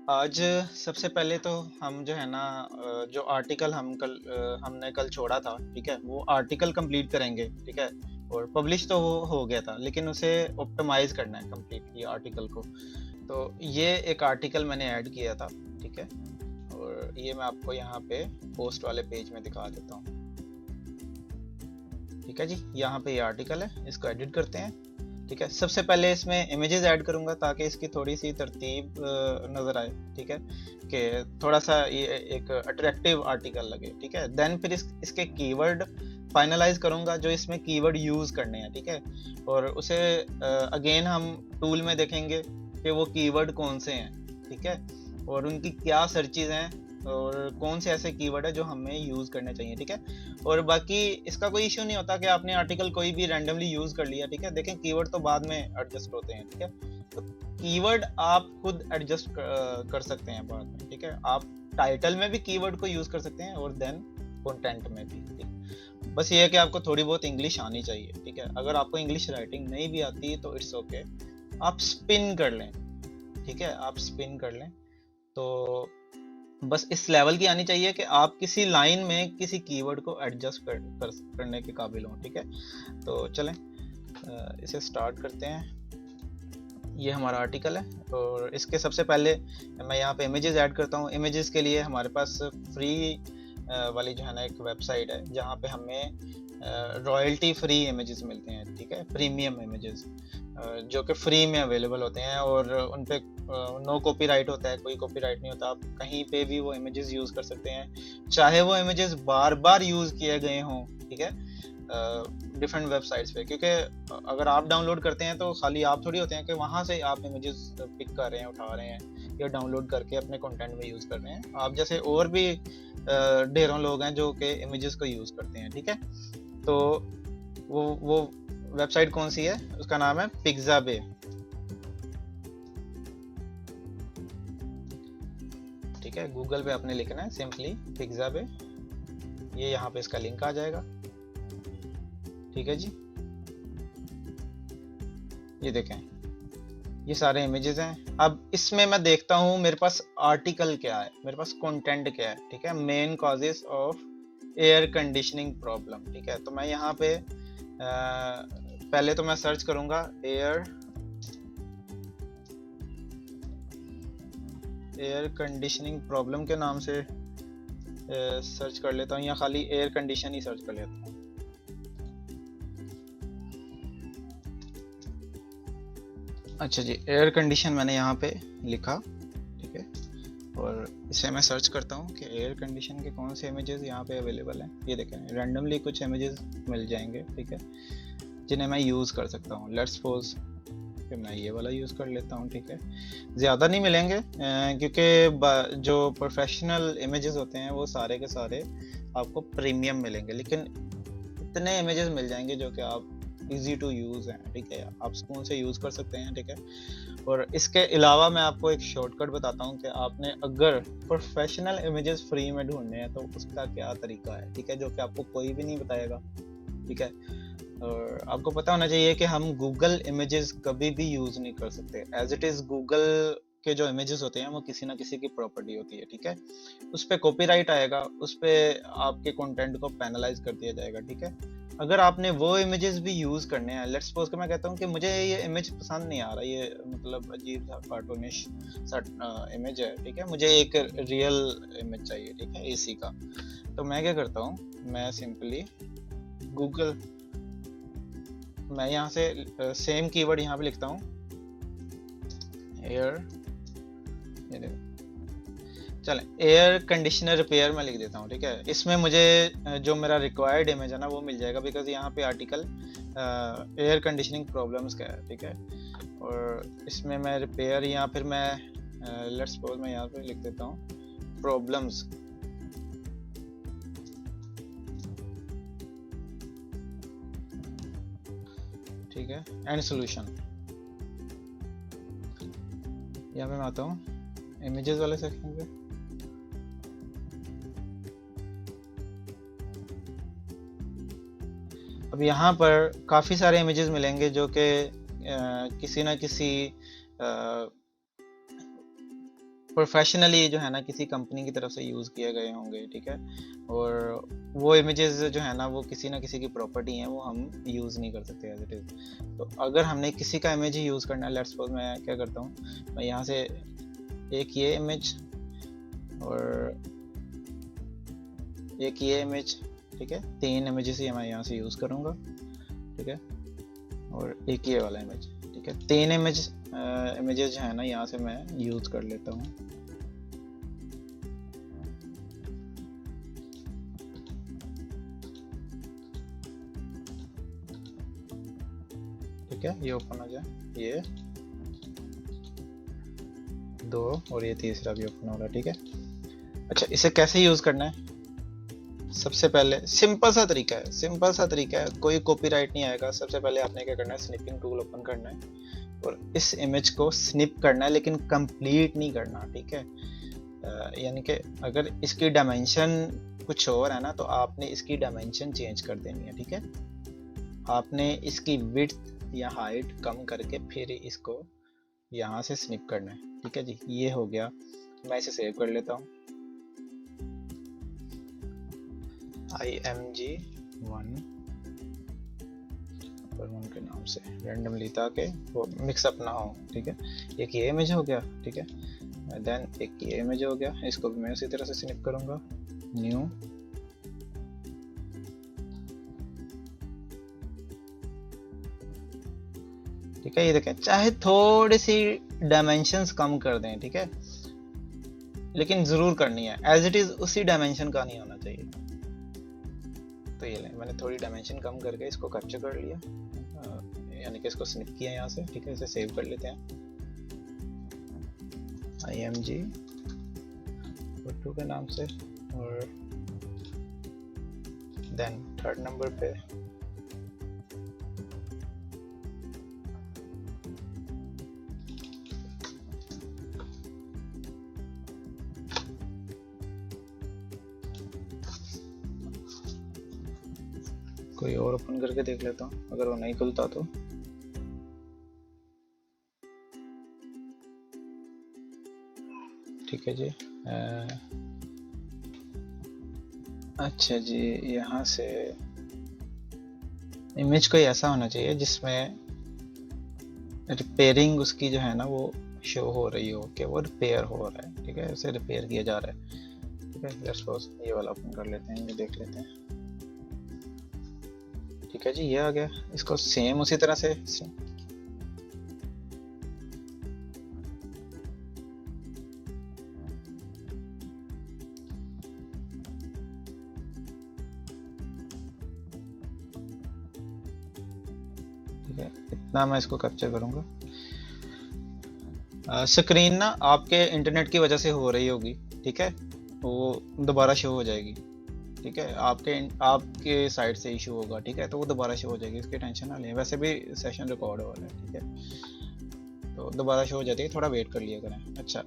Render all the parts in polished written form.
आज सबसे पहले तो हम जो है ना जो आर्टिकल हमने कल छोड़ा था, ठीक है? वो आर्टिकल कंप्लीट करेंगे, ठीक है? और पब्लिश तो वो हो गया था, लेकिन उसे ऑप्टिमाइज़ करना है कंप्लीटली आर्टिकल को। तो ये एक आर्टिकल मैंने ऐड किया था, ठीक है? और ये मैं आपको यहाँ पे पोस्ट वाले पेज में दिखा देता हूँ। ठीक है जी, यहाँ पे ये आर्टिकल है, इसको एडिट करते हैं। ठीक है, सबसे पहले इसमें इमेजेस ऐड करूंगा ताकि इसकी थोड़ी सी तरतीब नज़र आए। ठीक है, कि थोड़ा सा ये एक अट्रैक्टिव आर्टिकल लगे। ठीक है, देन फिर इसके कीवर्ड फाइनलाइज करूंगा जो इसमें कीवर्ड यूज़ करने हैं। ठीक है, और उसे अगेन हम टूल में देखेंगे कि वो कीवर्ड कौन से हैं। ठीक है, और उनकी क्या सर्चेज हैं और कौन से ऐसे कीवर्ड है जो हमें यूज़ करने चाहिए। ठीक है, और बाकी इसका कोई इश्यू नहीं होता कि आपने आर्टिकल कोई भी रैंडमली यूज कर लिया। ठीक है, देखें कीवर्ड तो बाद में एडजस्ट होते हैं। ठीक है, तो कीवर्ड आप खुद एडजस्ट कर सकते हैं बाद में। ठीक है, आप टाइटल में भी कीवर्ड को यूज कर सकते हैं और देन कंटेंट में भी। ठीक, बस ये है कि आपको थोड़ी बहुत इंग्लिश आनी चाहिए। ठीक है, अगर आपको इंग्लिश राइटिंग नहीं भी आती तो इट्स ओके, आप स्पिन कर लें। ठीक है, आप स्पिन कर लें तो बस इस लेवल की आनी चाहिए कि आप किसी लाइन में किसी कीवर्ड को एडजस्ट करने के काबिल हों। ठीक है, तो चलें इसे स्टार्ट करते हैं। ये हमारा आर्टिकल है और इसके सबसे पहले मैं यहाँ पे इमेजेस ऐड करता हूँ। इमेजेस के लिए हमारे पास फ्री वाली जो है ना एक वेबसाइट है जहाँ पे हमें रॉयल्टी फ्री इमेजेस मिलते हैं। ठीक है, प्रीमियम इमेजेस जो कि फ्री में अवेलेबल होते हैं और उन पे नो कॉपीराइट होता है, कोई कॉपीराइट नहीं होता। आप कहीं पे भी वो इमेजेस यूज़ कर सकते हैं, चाहे वो इमेजेस बार बार यूज़ किए गए हों। ठीक है, डिफरेंट वेबसाइट्स पे, क्योंकि अगर आप डाउनलोड करते हैं तो खाली आप थोड़ी होते हैं कि वहाँ से आप इमेजेस पिक कर रहे हैं, उठा रहे हैं या डाउनलोड करके अपने कंटेंट में यूज़ कर रहे हैं। आप जैसे और भी ढेरों लोग हैं जो कि इमेजेस को यूज़ करते हैं। ठीक है, तो वो वेबसाइट कौन सी है, उसका नाम है पिक्साबे। ठीक है, गूगल पे आपने लिखना है सिंपली पिक्साबे, ये यहाँ पे इसका लिंक आ जाएगा। ठीक है जी, ये देखें ये सारे इमेजेस हैं। अब इसमें मैं देखता हूँ मेरे पास आर्टिकल क्या है, मेरे पास कंटेंट क्या है। ठीक है, main causes of air conditioning problem. ठीक है, तो मैं यहाँ पे पहले तो मैं सर्च करूंगा एयर कंडीशनिंग प्रॉब्लम के नाम से सर्च कर लेता हूँ, या खाली एयर कंडीशन ही सर्च कर लेता हूँ। अच्छा जी, एयर कंडीशन मैंने यहाँ पे लिखा। ठीक है, और इसे मैं सर्च करता हूँ कि एयर कंडीशन के कौन से इमेजेस यहाँ पे अवेलेबल हैं। ये देखें रैंडमली कुछ इमेजेस मिल जाएंगे। ठीक है, जिन्हें मैं यूज़ कर सकता हूँ। लेट्स सपोज कि मैं ये वाला यूज़ कर लेता हूँ। ठीक है, ज़्यादा नहीं मिलेंगे क्योंकि जो प्रोफेशनल इमेजेस होते हैं वो सारे के सारे आपको प्रीमियम मिलेंगे, लेकिन इतने इमेजेस मिल जाएंगे जो कि आप इजी टू यूज़ हैं। ठीक है, आप सुकून से यूज़ कर सकते हैं। ठीक है, और इसके अलावा मैं आपको एक शॉर्टकट बताता हूँ कि आपने अगर प्रोफेशनल इमेजेस फ्री में ढूंढने हैं तो उसका क्या तरीका है। ठीक है, जो कि आपको कोई भी नहीं बताएगा। ठीक है, और आपको पता होना चाहिए कि हम गूगल इमेजेस कभी भी यूज़ नहीं कर सकते। एज इट इज़ गूगल के जो इमेजेस होते हैं वो किसी ना किसी की प्रॉपर्टी होती है। ठीक है, उस पर कॉपीराइट आएगा, उस पर आपके कंटेंट को पैनलाइज कर दिया जाएगा। ठीक है, अगर आपने वो इमेजेस भी यूज़ करने हैं, लेट्स सपोज कि मैं कहता हूँ कि मुझे ये इमेज पसंद नहीं आ रहा, ये मतलब अजीब सा कार्टूनिश सा इमेज है। ठीक है, मुझे एक रियल इमेज चाहिए। ठीक है, एसी का। तो मैं क्या करता हूँ, मैं सिंपली गूगल, मैं यहाँ से सेम कीवर्ड यहाँ पे लिखता हूँ एयर, चलें एयर कंडीशनर रिपेयर मैं लिख देता हूँ। ठीक है, इसमें मुझे जो मेरा रिक्वायर्ड इमेज है ना वो मिल जाएगा, बिकॉज यहाँ पे आर्टिकल एयर कंडीशनिंग प्रॉब्लम्स का है। ठीक है, और इसमें मैं रिपेयर या फिर मैं लेट्स सपोज मैं यहाँ पे लिख देता हूँ प्रॉब्लम्स। ठीक है, एंड सोल्यूशन। यहाँ पे मैं आता हूँ इमेजेस वाले सेक्शन पे। अब यहाँ पर काफ़ी सारे इमेजेस मिलेंगे जो कि किसी ना किसी प्रोफेशनली जो है ना किसी कंपनी की तरफ से यूज़ किए गए होंगे, ठीक है। और वो इमेजेस जो है ना वो किसी ना किसी की प्रॉपर्टी हैं, वो हम यूज़ नहीं कर सकते एज इट इज़। तो अगर हमने किसी का इमेज ही यूज़ करना है, लेट्स सपोज मैं क्या करता हूँ, मैं यहाँ से एक ये इमेज और एक ये इमेज, ठीक है, 3 इमेजेस ही मैं यहाँ से यूज़ करूँगा, ठीक है, और एक ये वाला इमेज, ठीक है। 3 इमेजेस जो है ना यहाँ से मैं यूज़ कर लेता हूँ। ठीक है, ये ओपन हो जाए, ये 2 और ये तीसरा भी ओपन हो रहा है, ठीक है। अच्छा, इसे कैसे यूज़ करना है? सबसे पहले सिंपल सा तरीका है, कोई कॉपीराइट नहीं आएगा। सबसे पहले आपने क्या करना है, स्निपिंग टूल ओपन करना है और इस इमेज को स्निप करना है, लेकिन कंप्लीट नहीं करना, ठीक है। यानी कि अगर इसकी डायमेंशन कुछ और है ना, तो आपने इसकी डायमेंशन चेंज कर देनी है, ठीक है। आपने इसकी विड्थ या हाइट कम करके फिर इसको यहाँ से स्निप करना है, ठीक है जी। ये हो गया, मैं इसे सेव कर लेता हूँ, img1 के नाम से रैंडमली, ताकि वो मिक्सअप ना हो, ठीक है। एक ये इमेज हो गया, ठीक है, देन एक ये इमेज हो गया, इसको भी मैं उसी तरह से स्निप करूंगा, न्यू, ठीक है। ये देखें, चाहे थोड़ी सी डायमेंशंस कम कर दें, ठीक है, लेकिन जरूर करनी है, एज इट इज उसी डायमेंशन का नहीं होना चाहिए। तो ये लें, मैंने थोड़ी डायमेंशन कम करके इसको कैप्चर कर लिया, यानी कि इसको स्निप किया यहाँ से, ठीक है। इसे सेव कर लेते हैं, img2 के नाम से, और देन 3rd नंबर पे कोई और ओपन करके देख लेता हूँ, अगर वो नहीं खुलता तो। ठीक है जी, अच्छा जी, यहाँ से इमेज कोई ऐसा होना चाहिए जिसमें रिपेयरिंग उसकी जो है ना वो शो हो रही हो कि वो रिपेयर हो रहा है, ठीक है, उसे रिपेयर किया जा रहा है, ठीक है। लेट्स सपोज ये वाला ओपन कर लेते हैं, ये देख लेते हैं, ठीक है जी, ये आ गया। इसको सेम उसी तरह से ठीक है, इतना मैं इसको कैप्चर करूंगा। स्क्रीन ना आपके इंटरनेट की वजह से हो रही होगी, ठीक है, वो दोबारा शो हो जाएगी, ठीक है। आपके साइड से इशू होगा, ठीक है, तो वो दोबारा शो हो जाएगी, इसकी टेंशन ना लें। वैसे भी सेशन रिकॉर्ड हो रहा है, ठीक है, तो दोबारा शो हो जाती है, थोड़ा वेट कर लिया करें। अच्छा,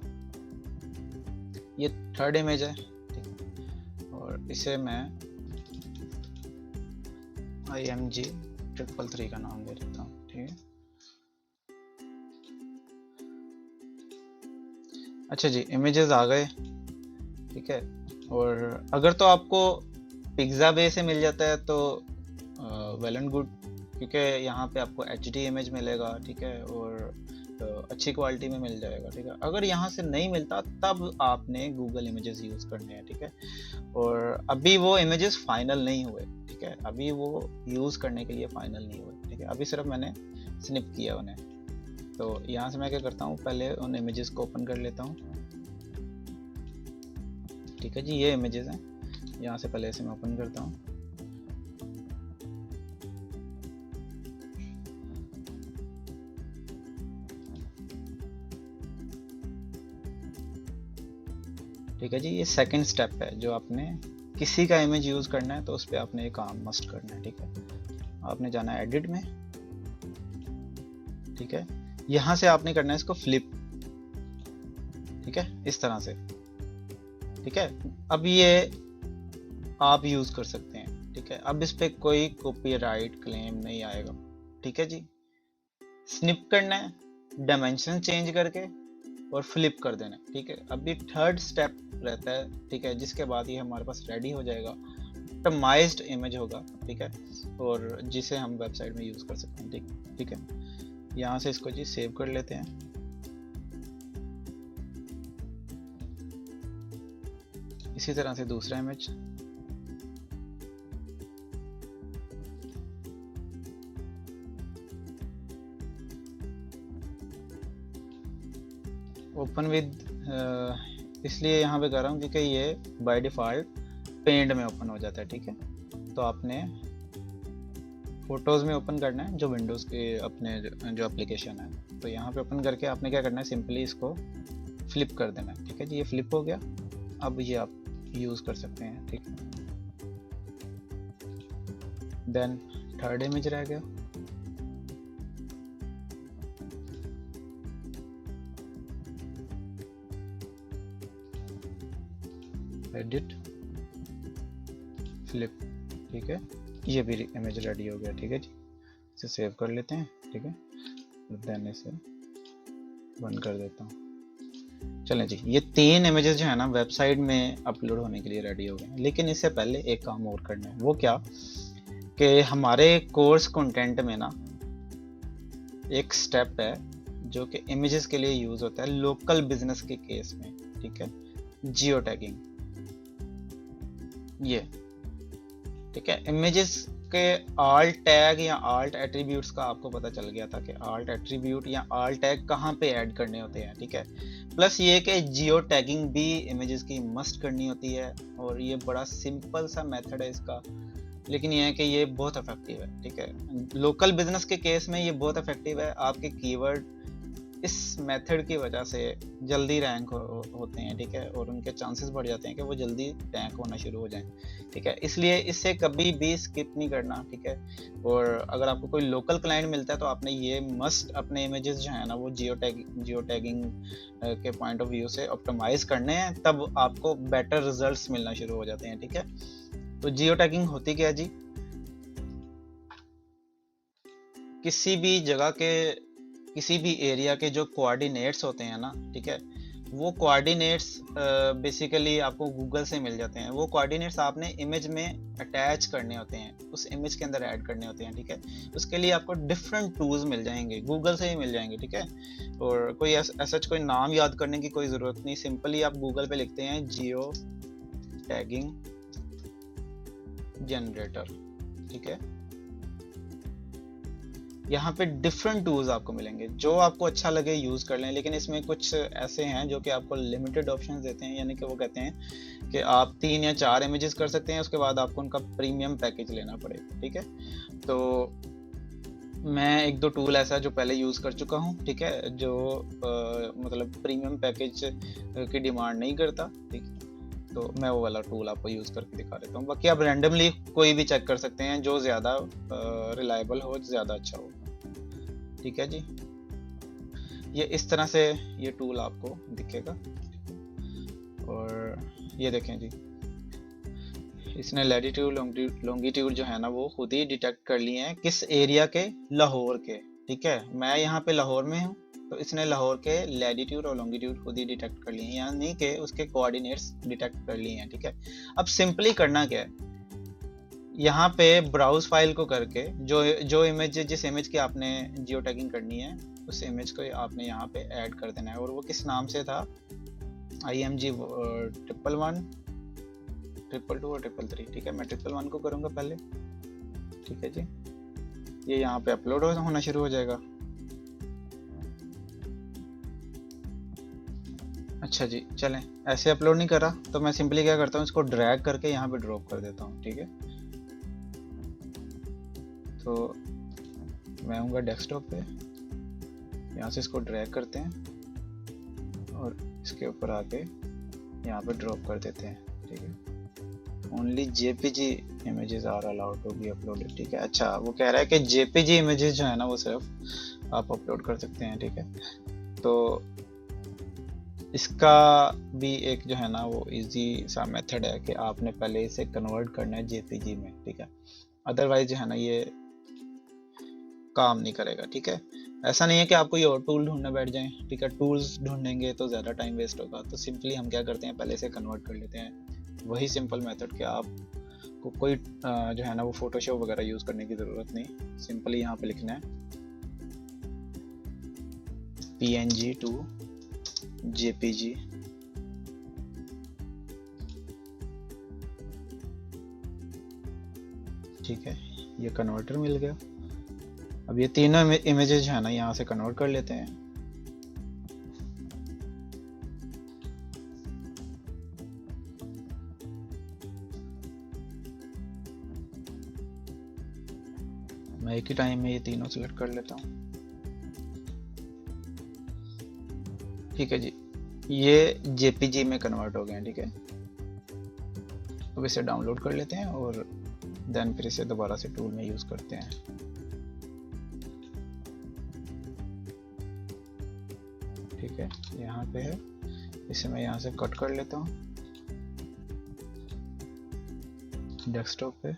ये 3rd इमेज है, ठीक, और इसे मैं img333 का नाम दे देता हूँ, ठीक है। अच्छा जी, इमेजेस आ गए, ठीक है। और अगर तो आपको पिक्साबे से मिल जाता है तो वेल एंड गुड, क्योंकि यहाँ पे आपको HD इमेज मिलेगा, ठीक है, और अच्छी क्वालिटी में मिल जाएगा, ठीक है। अगर यहाँ से नहीं मिलता तब आपने गूगल इमेजेस यूज़ करने हैं, ठीक है। और अभी वो इमेजेस फाइनल नहीं हुए, ठीक है, अभी वो यूज़ करने के लिए फाइनल नहीं हुए, ठीक है, अभी सिर्फ मैंने स्निप किया उन्हें। तो यहाँ से मैं क्या करता हूँ, पहले उन इमेजेस को ओपन कर लेता हूँ, ठीक है जी, ये इमेजेस हैं, यहाँ से पहले इसे मैं ओपन करता हूँ, ठीक है जी। ये सेकंड स्टेप है, जो आपने किसी का इमेज यूज़ करना है तो उस पर आपने ये काम मस्ट करना है, ठीक है। आपने जाना है एडिट में, ठीक है, यहाँ से आपने करना है इसको फ्लिप, ठीक है, इस तरह से, ठीक है। अब ये आप यूज़ कर सकते हैं, ठीक है। अब इस पे कोई कॉपीराइट क्लेम नहीं आएगा, ठीक है जी। स्निप करना है डायमेंशन चेंज करके और फ्लिप कर देना है, ठीक है। अभी थर्ड स्टेप रहता है, ठीक है, जिसके बाद ये हमारे पास रेडी हो जाएगा, ऑप्टिमाइज्ड इमेज होगा, ठीक है, और जिसे हम वेबसाइट में यूज़ कर सकते हैं, ठीक है। यहाँ से इसको जी सेव कर लेते हैं। इसी तरह से दूसरा इमेज, ओपन विद, इसलिए यहाँ पे कर रहा हूँ क्योंकि ये बाय डिफ़ॉल्ट पेंट में ओपन हो जाता है, ठीक है। तो आपने फोटोज़ में ओपन करना है, जो विंडोज़ के अपने जो एप्लीकेशन है। तो यहाँ पे ओपन करके आपने क्या करना है, सिंपली इसको फ्लिप कर देना है, ठीक है जी। ये फ्लिप हो गया, अब ये आप यूज़ कर सकते हैं, ठीक है। देन थर्ड इमेज रह गया, एडिट फ्लिप, ठीक है। ये भी इमेज रेडी हो गया, ठीक है जी। इसे सेव कर लेते हैं, ठीक है। देन इसे बंद कर देता हूँ। चलें जी, ये 3 इमेजेस जो है ना वेबसाइट में अपलोड होने के लिए रेडी हो गए। लेकिन इससे पहले एक काम और करना है, वो क्या कि हमारे कोर्स कंटेंट में ना एक स्टेप है जो कि इमेजेस के लिए यूज़ होता है लोकल बिजनेस के केस में, ठीक है, जियो टैगिंग। ये ठीक है, इमेजेस के आल्ट टैग या आल्ट एट्रीब्यूट्स का आपको पता चल गया था कि आल्ट एट्रीब्यूट या आल्ट टैग कहाँ पे ऐड करने होते हैं, ठीक है। प्लस ये कि जियो टैगिंग भी इमेजेस की मस्ट करनी होती है, और ये बड़ा सिंपल सा मेथड है इसका, लेकिन ये है कि ये बहुत इफेक्टिव है, ठीक है। लोकल बिजनेस के केस में ये बहुत इफेक्टिव है। आपके कीवर्ड इस मेथड की वजह से जल्दी रैंक होते हैं, ठीक है, और उनके चांसेस बढ़ जाते हैं कि वो जल्दी रैंक होना शुरू हो जाएं, ठीक है। इसलिए इससे कभी भी स्किप नहीं करना, ठीक है। और अगर आपको कोई लोकल क्लाइंट मिलता है तो आपने ये मस्ट अपने इमेजेस जो है ना वो जियो टैगिंग के पॉइंट ऑफ व्यू से ऑप्टिमाइज करने हैं, तब आपको बेटर रिजल्ट्स मिलना शुरू हो जाते हैं, ठीक है। तो जियो टैगिंग होती क्या है जी, किसी भी जगह के किसी भी एरिया के जो कोऑर्डिनेट्स होते हैं ना, ठीक है, वो कोऑर्डिनेट्स बेसिकली आपको गूगल से मिल जाते हैं। वो कोऑर्डिनेट्स आपने इमेज में अटैच करने होते हैं, उस इमेज के अंदर ऐड करने होते हैं, ठीक है। उसके लिए आपको डिफरेंट टूल्स मिल जाएंगे, गूगल से ही मिल जाएंगे, ठीक है। और कोई ऐसा कोई नाम याद करने की कोई ज़रूरत नहीं, सिंपली आप गूगल पे लिखते हैं जियो टैगिंग जनरेटर, ठीक है। यहाँ पे डिफरेंट टूल्स आपको मिलेंगे, जो आपको अच्छा लगे यूज़ कर लें। लेकिन इसमें कुछ ऐसे हैं जो कि आपको लिमिटेड ऑप्शंस देते हैं, यानी कि वो कहते हैं कि आप 3 या 4 इमेजेस कर सकते हैं, उसके बाद आपको उनका प्रीमियम पैकेज लेना पड़ेगा, ठीक है। तो मैं 1-2 टूल ऐसा जो पहले यूज़ कर चुका हूँ, ठीक है, जो मतलब प्रीमियम पैकेज की डिमांड नहीं करता, ठीक है। तो मैं वो वाला टूल आपको यूज़ करके दिखा देता हूँ। बाकी आप रैंडमली कोई भी चेक कर सकते हैं जो ज़्यादा रिलायबल हो, ज़्यादा अच्छा हो, ठीक है जी। ये इस तरह से ये टूल आपको दिखेगा, और ये देखें जी, इसने लैटिट्यूड लॉन्गिट्यूड जो है ना वो खुद ही डिटेक्ट कर लिए हैं, किस एरिया के, लाहौर के, ठीक है। मैं यहाँ पे लाहौर में हूँ, तो इसने लाहौर के लैटिट्यूड और लॉन्गिट्यूड खुद ही डिटेक्ट कर लिए हैं, यानी कि उसके कोऑर्डिनेट्स डिटेक्ट कर लिए हैं, ठीक है। अब सिंपली करना क्या है, यहाँ पे ब्राउज फाइल को करके जो इमेज, जिस इमेज की आपने जियो टैगिंग करनी है, उस इमेज को आपने यहाँ पे ऐड कर देना है। और वो किस नाम से था, IMG 111, 222 और 333, ठीक है। मैं 111 को करूँगा पहले, ठीक है जी। ये यहाँ पे अपलोड होना शुरू हो जाएगा। अच्छा जी, चलें, ऐसे अपलोड नहीं कर रहा तो मैं सिंपली क्या करता हूँ, इसको ड्रैग करके यहाँ पे ड्रॉप कर देता हूँ, ठीक है। तो मैं आऊँगा डेस्कटॉप पे, यहाँ से इसको ड्रैग करते हैं और इसके ऊपर आके यहाँ पे ड्रॉप कर देते हैं, ठीक है। Only JPG images are allowed to be uploaded, ठीक है। अच्छा, वो कह रहा है कि JPG इमेजेस जो है ना वो सिर्फ आप अपलोड कर सकते हैं, ठीक है। तो इसका भी एक जो है ना वो इजी सा मेथड है कि आपने पहले इसे कन्वर्ट करना है JPG में, ठीक है। अदरवाइज जो है ना ये काम नहीं करेगा, ठीक है। ऐसा नहीं है कि आपको ये और टूल ढूंढने बैठ जाएं, ठीक है। टूल्स ढूंढेंगे तो ज़्यादा टाइम वेस्ट होगा, तो सिंपली हम क्या करते हैं, पहले से कन्वर्ट कर लेते हैं। वही सिंपल मेथड कि आपको कोई जो है ना वो फोटोशॉप वगैरह यूज़ करने की ज़रूरत नहीं। सिंपली यहाँ पे लिखना है PNG to JPG, ठीक है। ये कन्वर्टर मिल गया। अब ये तीनों इमेजेस जो है ना यहाँ से कन्वर्ट कर लेते हैं। मैं एक ही टाइम में ये तीनों सिलेक्ट कर लेता हूँ, ठीक है जी। ये JPG में कन्वर्ट हो गए हैं, ठीक है। अब इसे डाउनलोड कर लेते हैं और देन फिर इसे दोबारा से टूल में यूज़ करते हैं। ठीक है, यहाँ पे है, इसे मैं यहाँ से कट कर लेता हूँ डेस्कटॉप पे।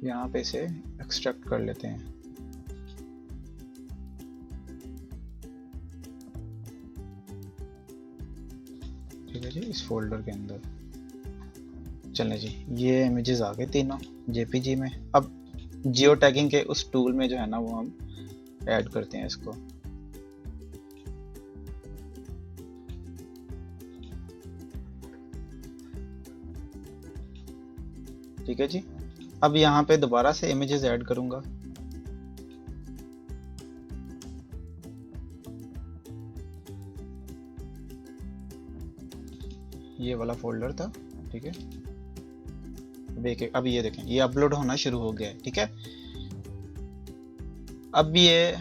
यहाँ पे इसे एक्सट्रैक्ट कर लेते हैं। ठीक है जी, इस फोल्डर के अंदर। चलें जी, ये इमेजेस आ गए तीनों JPG में। अब जियो टैगिंग के उस टूल में जो है ना वो हम ऐड करते हैं इसको। ठीक है जी, अब यहाँ पे दोबारा से इमेजेस ऐड करूंगा। ये वाला फोल्डर था, ठीक है। अब ये देखें, ये अपलोड होना शुरू हो गया है, ठीक है। अब ये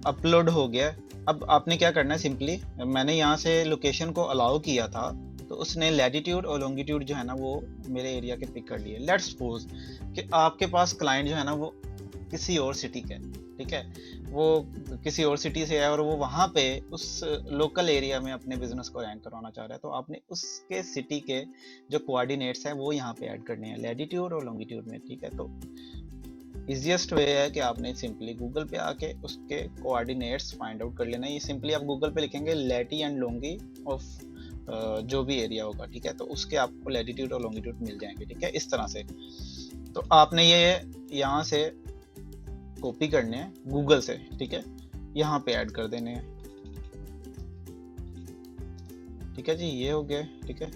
अपलोड हो गया। अब आपने क्या करना है, सिंपली मैंने यहाँ से लोकेशन को अलाउ किया था, तो उसने लैटिट्यूड और लॉन्गिट्यूड जो है ना वो मेरे एरिया के पिक कर लिए। लेट्स सपोज कि आपके पास क्लाइंट जो है ना वो किसी और सिटी का है, ठीक है। वो किसी और सिटी से है और वो वहाँ पे उस लोकल एरिया में अपने बिजनेस को रैंक करवाना चाह रहा है, तो आपने उसके सिटी के जो कोऑर्डिनेट्स हैं वो यहाँ पे ऐड करने हैं लैटिट्यूड और लॉन्गिट्यूड में, ठीक है। तो इजीएस्ट वे है कि आपने सिंपली गूगल पे आके उसके कोऑर्डिनेट्स फाइंड आउट कर लेना है। ये सिंपली आप गूगल पे लिखेंगे लैटी एंड लॉन्गी ऑफ जो भी एरिया होगा, ठीक है, तो उसके आपको लैटिट्यूड और लॉन्गिट्यूड मिल जाएंगे, ठीक है, इस तरह से। तो आपने ये यहाँ से कॉपी करने हैं गूगल से, ठीक है, यहाँ पे ऐड कर देने हैं। ठीक है जी, ये हो गया, ठीक है।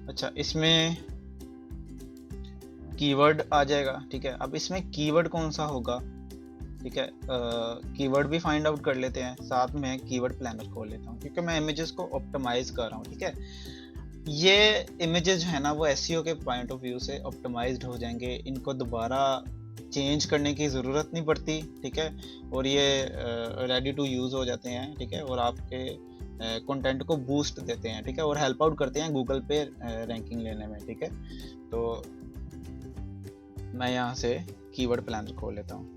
अच्छा, इसमें कीवर्ड आ जाएगा, ठीक है। अब इसमें कीवर्ड कौन सा होगा, ठीक है, कीवर्ड भी फाइंड आउट कर लेते हैं। साथ में कीवर्ड प्लानर खोल लेता हूँ क्योंकि मैं इमेजेस को ऑप्टिमाइज कर रहा हूँ, ठीक है। ये इमेजेस जो है ना वो एसईओ के पॉइंट ऑफ व्यू से ऑप्टिमाइज्ड हो जाएंगे, इनको दोबारा चेंज करने की ज़रूरत नहीं पड़ती, ठीक है। और ये रेडी टू यूज़ हो जाते हैं, ठीक है, और आपके कंटेंट को बूस्ट देते हैं, ठीक है, और हेल्प आउट करते हैं गूगल पे रैंकिंग लेने में, ठीक है। तो मैं यहाँ से कीवर्ड प्लानर खोल लेता हूँ।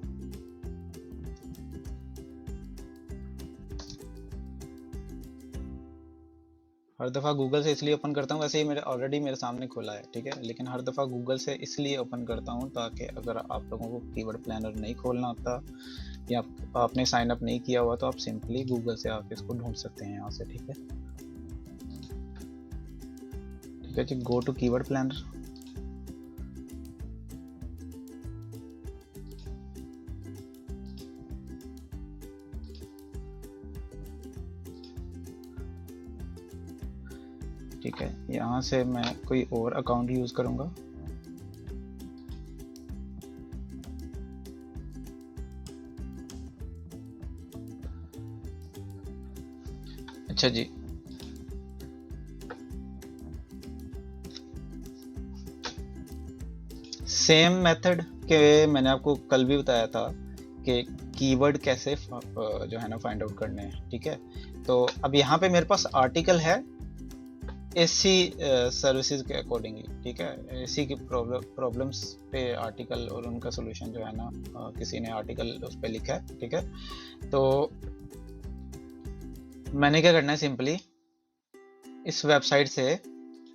हर दफ़ा गूगल से इसलिए ओपन करता हूँ, वैसे ही मेरे ऑलरेडी मेरे सामने खुला है, ठीक है, लेकिन हर दफ़ा गूगल से इसलिए ओपन करता हूँ ताकि अगर आप लोगों को कीवर्ड प्लानर नहीं खोलना होता या आपने साइन अप नहीं किया हुआ तो आप सिंपली गूगल से आके इसको ढूंढ सकते हैं यहाँ से, ठीक है। ठीक है जी, गो टू कीवर्ड प्लानर। ठीक है, यहाँ से मैं कोई और अकाउंट यूज़ करूँगा। अच्छा जी, सेम मेथड के मैंने आपको कल भी बताया था कि कीवर्ड कैसे जो है ना फाइंड आउट करने हैं, ठीक है। तो अब यहाँ पे मेरे पास आर्टिकल है एसी सर्विसेज के अकॉर्डिंगली, ठीक है। एसी की प्रॉब्लम्स पे आर्टिकल और उनका सोल्यूशन जो है ना किसी ने आर्टिकल उस पर लिखा है, ठीक है। तो मैंने क्या करना है, सिंपली इस वेबसाइट से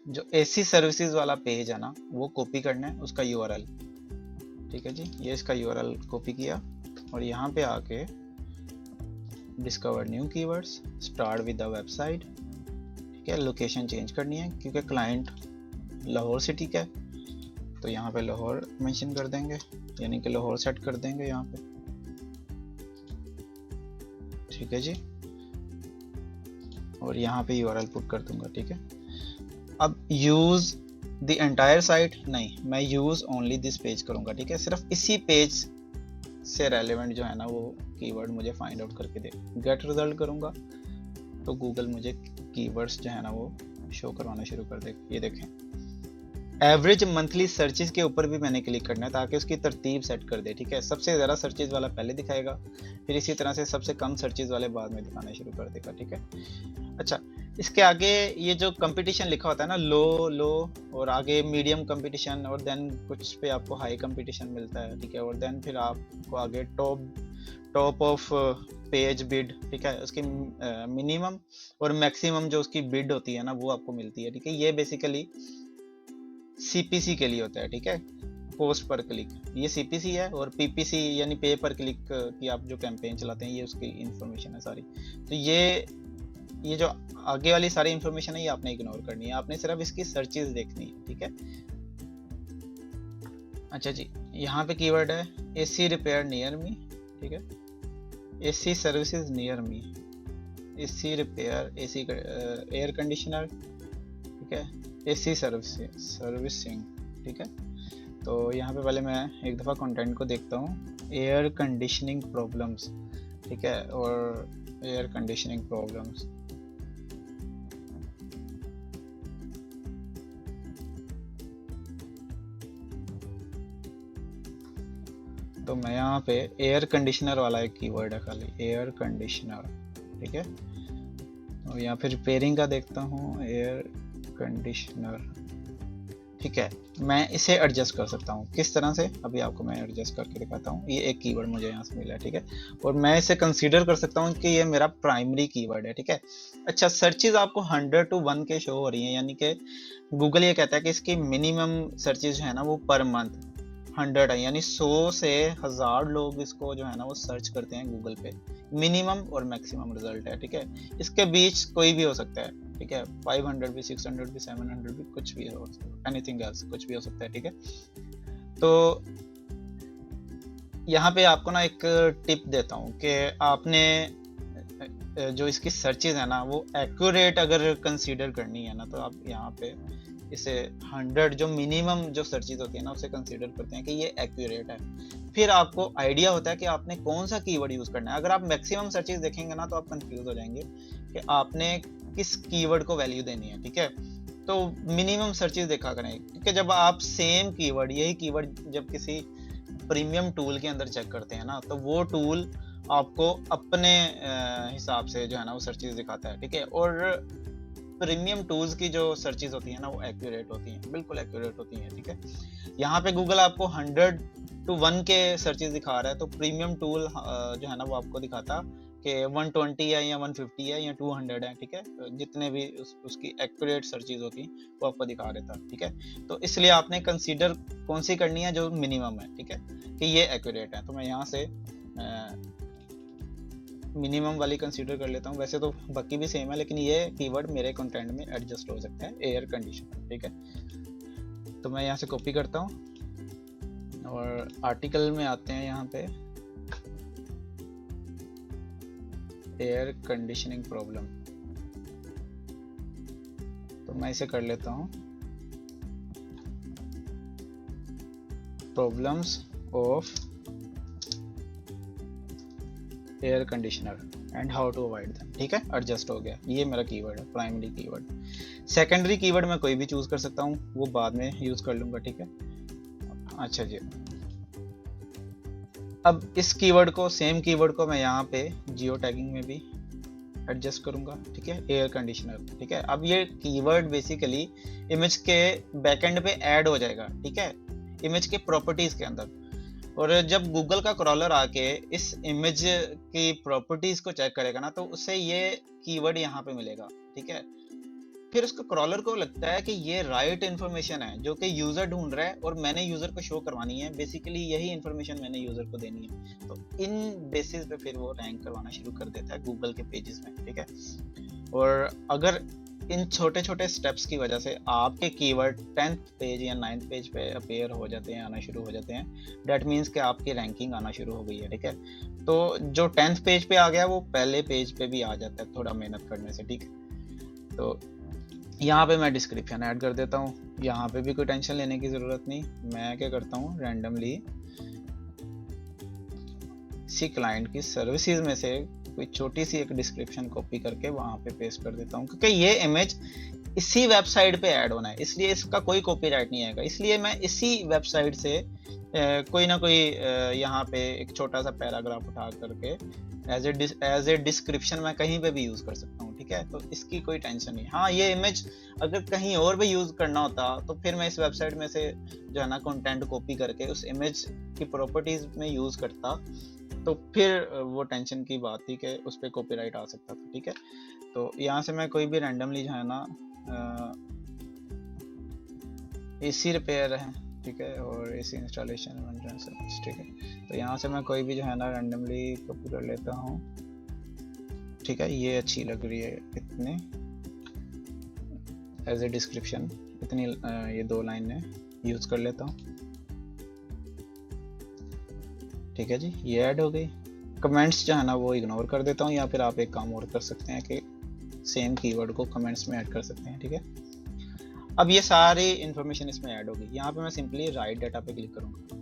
जो एसी सर्विसेज वाला पेज है ना वो कॉपी करना है, उसका यूआरएल, ठीक है जी, ये इसका यूआरएल कॉपी किया और यहाँ पे आके discover new keywords, start with the website, ठीक है। लोकेशन चेंज करनी है क्योंकि क्लाइंट लाहौर सिटी का है, तो यहाँ पे लाहौर मेंशन कर देंगे, यानी कि लाहौर सेट कर देंगे यहाँ पे, ठीक है जी। और यहाँ पे यूआरएल पुट कर दूंगा, ठीक है। अब यूज द एंटायर साइट नहीं, मैं यूज ओनली दिस पेज करूंगा, ठीक है। सिर्फ इसी पेज से रेलेवेंट जो है ना वो कीवर्ड मुझे फाइंड आउट करके दे। गेट रिजल्ट करूंगा तो गूगल मुझे कीवर्ड्स जो है ना वो शो करवाना शुरू कर दे। ये देखें, एवरेज मंथली सर्चेस के ऊपर भी मैंने क्लिक करना है ताकि उसकी तरतीब सेट कर दे, ठीक है। सबसे ज़्यादा सर्चेस वाला पहले दिखाएगा, फिर इसी तरह से सबसे कम सर्चेस वाले बाद में दिखाना शुरू कर देगा, ठीक है। अच्छा, इसके आगे ये जो कंपटीशन लिखा होता है ना, लो लो, और आगे मीडियम कंपटीशन, और देन कुछ पे आपको हाई कंपटीशन मिलता है, ठीक है। और देन फिर आपको आगे टॉप ऑफ पेज बिड, ठीक है, उसकी मिनिमम और मैक्सिमम जो उसकी बिड होती है ना वो आपको मिलती है, ठीक है। ये बेसिकली सीपीसी के लिए होता है, ठीक है, पोस्ट पर क्लिक। ये सीपीसी है, और पीपीसी यानी पे पर क्लिक की आप जो कैंपेन चलाते हैं ये उसकी इंफॉर्मेशन है सारी। तो ये जो आगे वाली सारी इंफॉर्मेशन है ये आपने इग्नोर करनी है, आपने सिर्फ इसकी सर्चेस देखनी है, ठीक है। अच्छा जी, यहाँ पे कीवर्ड है एसी रिपेयर नियर मी, ठीक है, AC services near me, AC repair, AC air conditioner, ठीक है, एसी सर्विसिंग, ठीक है। तो यहाँ पे पहले मैं एक दफ़ा कंटेंट को देखता हूँ, एयर कंडीशनिंग प्रॉब्लम्स, ठीक है, और एयर कंडीशनिंग प्रॉब्लम्स। तो मैं यहाँ पे एयर कंडीशनर वाला एक कीवर्ड है खाली, एयर कंडीशनर, ठीक है। और यहाँ पे रिपेयरिंग का देखता हूँ, एयर कंडीशनर, ठीक है। मैं इसे एडजस्ट कर सकता हूँ, किस तरह से अभी आपको मैं एडजस्ट करके दिखाता हूँ। ये एक कीवर्ड मुझे यहाँ से मिला है, ठीक है, और मैं इसे कंसीडर कर सकता हूँ कि ये मेरा प्राइमरी कीवर्ड है, ठीक है। अच्छा, सर्चेज आपको 100 to 1 के शो हो रही हैं, यानी कि गूगल ये कहता है कि इसकी मिनिमम सर्चेज जो है ना वो पर मंथ 100 है, यानी 100 से 1000 लोग इसको जो है ना वो सर्च करते हैं गूगल पे, मिनिमम और मैक्सिमम रिजल्ट है, ठीक है। इसके बीच कोई भी हो सकता है, ठीक है, 500 भी, 600 भी, 700 भी, कुछ भी हो सकता है, एनीथिंग एल्स, कुछ भी हो सकता है, ठीक है। तो यहाँ पे आपको ना एक टिप देता हूँ कि आपने जो इसकी सर्चेज है ना वो एक्यूरेट अगर कंसीडर करनी है ना, तो आप यहाँ पे इसे 100 जो मिनिमम जो सर्चेज होती है ना उसे कंसीडर करते हैं कि ये एक्यूरेट है। फिर आपको आइडिया होता है कि आपने कौन सा कीवर्ड यूज करना है। अगर आप मैक्सिमम सर्चेज देखेंगे ना तो आप कंफ्यूज हो जाएंगे कि आपने किस कीवर्ड को वैल्यू देनी है, ठीक है। तो मिनिमम सर्चेज देखा करें, ठीक है। जब आप सेम कीवर्ड, यही कीवर्ड जब किसी प्रीमियम टूल के अंदर चेक करते हैं ना, तो वो टूल आपको अपने हिसाब से जो है ना वो सर्चेज दिखाता है, ठीक है। और प्रीमियम टूल्स की जो सर्चेज होती है ना वो एक्यूरेट होती हैं, बिल्कुल एक्यूरेट होती हैं, ठीक है। यहाँ पे गूगल आपको 100 to 1 के सर्चेज दिखा रहा है, तो प्रीमियम टूल जो है ना वो आपको दिखाता कि 120 है या 150 है या 200 है, ठीक है। जितने भी उसकी एक्यूरेट सर्चेज होती हैं वो आपको दिखा देता, ठीक है। तो इसलिए आपने कंसीडर कौन सी करनी है, जो मिनिमम है, ठीक है, कि ये एक्यूरेट है। तो मैं यहाँ से मिनिमम वाली कंसीडर कर लेता हूँ। वैसे तो बाकी भी सेम है, लेकिन ये कीवर्ड मेरे कंटेंट में एडजस्ट हो सकते हैं, एयर कंडीशनर, ठीक है। तो मैं यहाँ से कॉपी करता हूँ और आर्टिकल में आते हैं, यहाँ पे एयर कंडीशनिंग प्रॉब्लम, तो मैं इसे कर लेता हूँ problems of air conditioner and how to avoid them, ठीक है। एडजस्ट हो गया, ये मेरा कीवर्ड है, प्राइमरी कीवर्ड। सेकेंडरी कीवर्ड मैं कोई भी चूज कर सकता हूँ, वो बाद में यूज कर लूंगा, ठीक है। अच्छा जी, अब इस कीवर्ड को, सेम कीवर्ड को मैं यहाँ पे जियो टैगिंग में भी एडजस्ट करूंगा, ठीक है, एयर कंडीशनर, ठीक है। अब ये कीवर्ड बेसिकली इमेज के बैकएंड पे ऐड हो जाएगा, ठीक है, इमेज के प्रॉपर्टीज के अंदर। और जब गूगल का क्रॉलर आके इस इमेज की प्रॉपर्टीज को चेक करेगा ना, तो उसे ये कीवर्ड यहाँ पे मिलेगा, ठीक है। फिर उसको क्रॉलर को लगता है कि ये राइट इन्फॉर्मेशन है जो कि यूजर ढूंढ रहा है और मैंने यूजर को शो करवानी है, बेसिकली यही इन्फॉर्मेशन मैंने यूजर को देनी है। तो इन बेसिस पे फिर वो रैंक करवाना शुरू कर देता है गूगल के पेजेस में, ठीक है। और अगर इन छोटे छोटे स्टेप्स की वजह से आपके कीवर्ड 10th पेज या 9th पेज पे अपेयर हो जाते हैं, आना शुरू हो जाते हैं, डेट मीन्स कि आपकी रैंकिंग आना शुरू हो गई है, ठीक है। तो जो 10th पेज पे आ गया वो पहले पेज पे भी आ जाता है थोड़ा मेहनत करने से, ठीक है। तो यहाँ पे मैं डिस्क्रिप्शन ऐड कर देता हूँ, यहाँ पे भी कोई टेंशन लेने की ज़रूरत नहीं। मैं क्या करता हूँ, रैंडमली किसी क्लाइंट की सर्विसेज में से कोई छोटी सी एक डिस्क्रिप्शन कॉपी करके वहाँ पे पेस्ट कर देता हूँ, क्योंकि ये इमेज इसी वेबसाइट पे ऐड होना है, इसलिए इसका कोई कॉपीराइट नहीं आएगा। इसलिए मैं इसी वेबसाइट से कोई ना कोई यहाँ पे एक छोटा सा पैराग्राफ उठा करके एज ए डिस्क्रिप्शन मैं कहीं पे भी यूज कर सकता हूँ, ठीक है। तो इसकी कोई टेंशन नहीं। हाँ, ये इमेज अगर कहीं और भी यूज करना होता तो फिर मैं इस वेबसाइट में से जो है ना कंटेंट कॉपी करके उस इमेज की प्रॉपर्टीज में यूज करता, तो फिर वो टेंशन की बात थी कि उस पर कॉपीराइट आ सकता था, ठीक है। तो यहाँ से मैं कोई भी रैंडमली जो है ना एसी रिपेयर है, ठीक है, और एसी इंस्टॉलेशन मेंटेनेंस, ठीक है। तो यहाँ से मैं कोई भी जो है ना रैंडमली कॉपी कर लेता हूँ, ठीक है। ये अच्छी लग रही है इतनी एज ए डिस्क्रिप्शन, इतनी ये 2 लाइनें यूज कर लेता हूँ, ठीक है जी। ये ऐड हो गई। कमेंट्स जो है ना वो इग्नोर कर देता हूँ, या फिर आप एक काम और कर सकते हैं कि सेम कीवर्ड को कमेंट्स में ऐड कर सकते हैं, ठीक है। अब ये सारी इंफॉर्मेशन इसमें ऐड होगी। यहाँ पे मैं सिंपली राइट डाटा पे क्लिक करूंगा,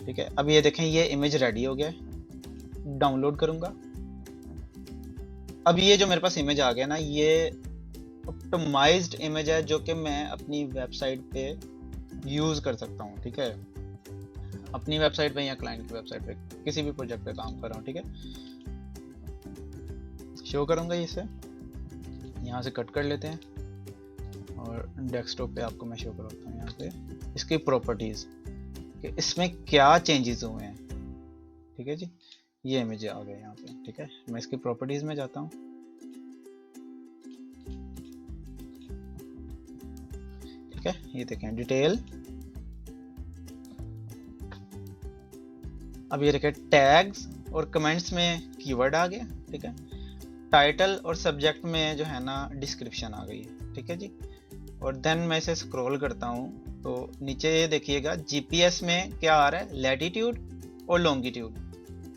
ठीक है। अब ये देखें, ये इमेज रेडी हो गया, डाउनलोड करूंगा। अब ये जो मेरे पास इमेज आ गया ना, ये ऑप्टिमाइज्ड इमेज है जो कि मैं अपनी वेबसाइट पे यूज कर सकता हूँ, ठीक है। अपनी वेबसाइट पे या क्लाइंट की वेबसाइट पे किसी भी प्रोजेक्ट पे काम कर रहा हूँ, ठीक है। शो करूंगा इसे, यहाँ से कट कर लेते हैं और डेस्कटॉप पे आपको मैं शो करवाता हूँ। यहाँ पे इसकी प्रॉपर्टीज कि इसमें क्या चेंजेस हुए हैं, ठीक है जी। ये इमेज आ गए यहाँ पे, ठीक है। मैं इसकी प्रॉपर्टीज में जाता हूँ, ठीक है। ये देखें डिटेल, अब ये देखें टैग्स और कमेंट्स में कीवर्ड आ गया, ठीक है। टाइटल और सब्जेक्ट में जो है ना डिस्क्रिप्शन आ गई है, ठीक है जी। और देन मैं इसे स्क्रॉल करता हूँ तो नीचे ये देखिएगा जीपीएस में क्या आ रहा है, लैटिट्यूड और लॉन्गिट्यूड,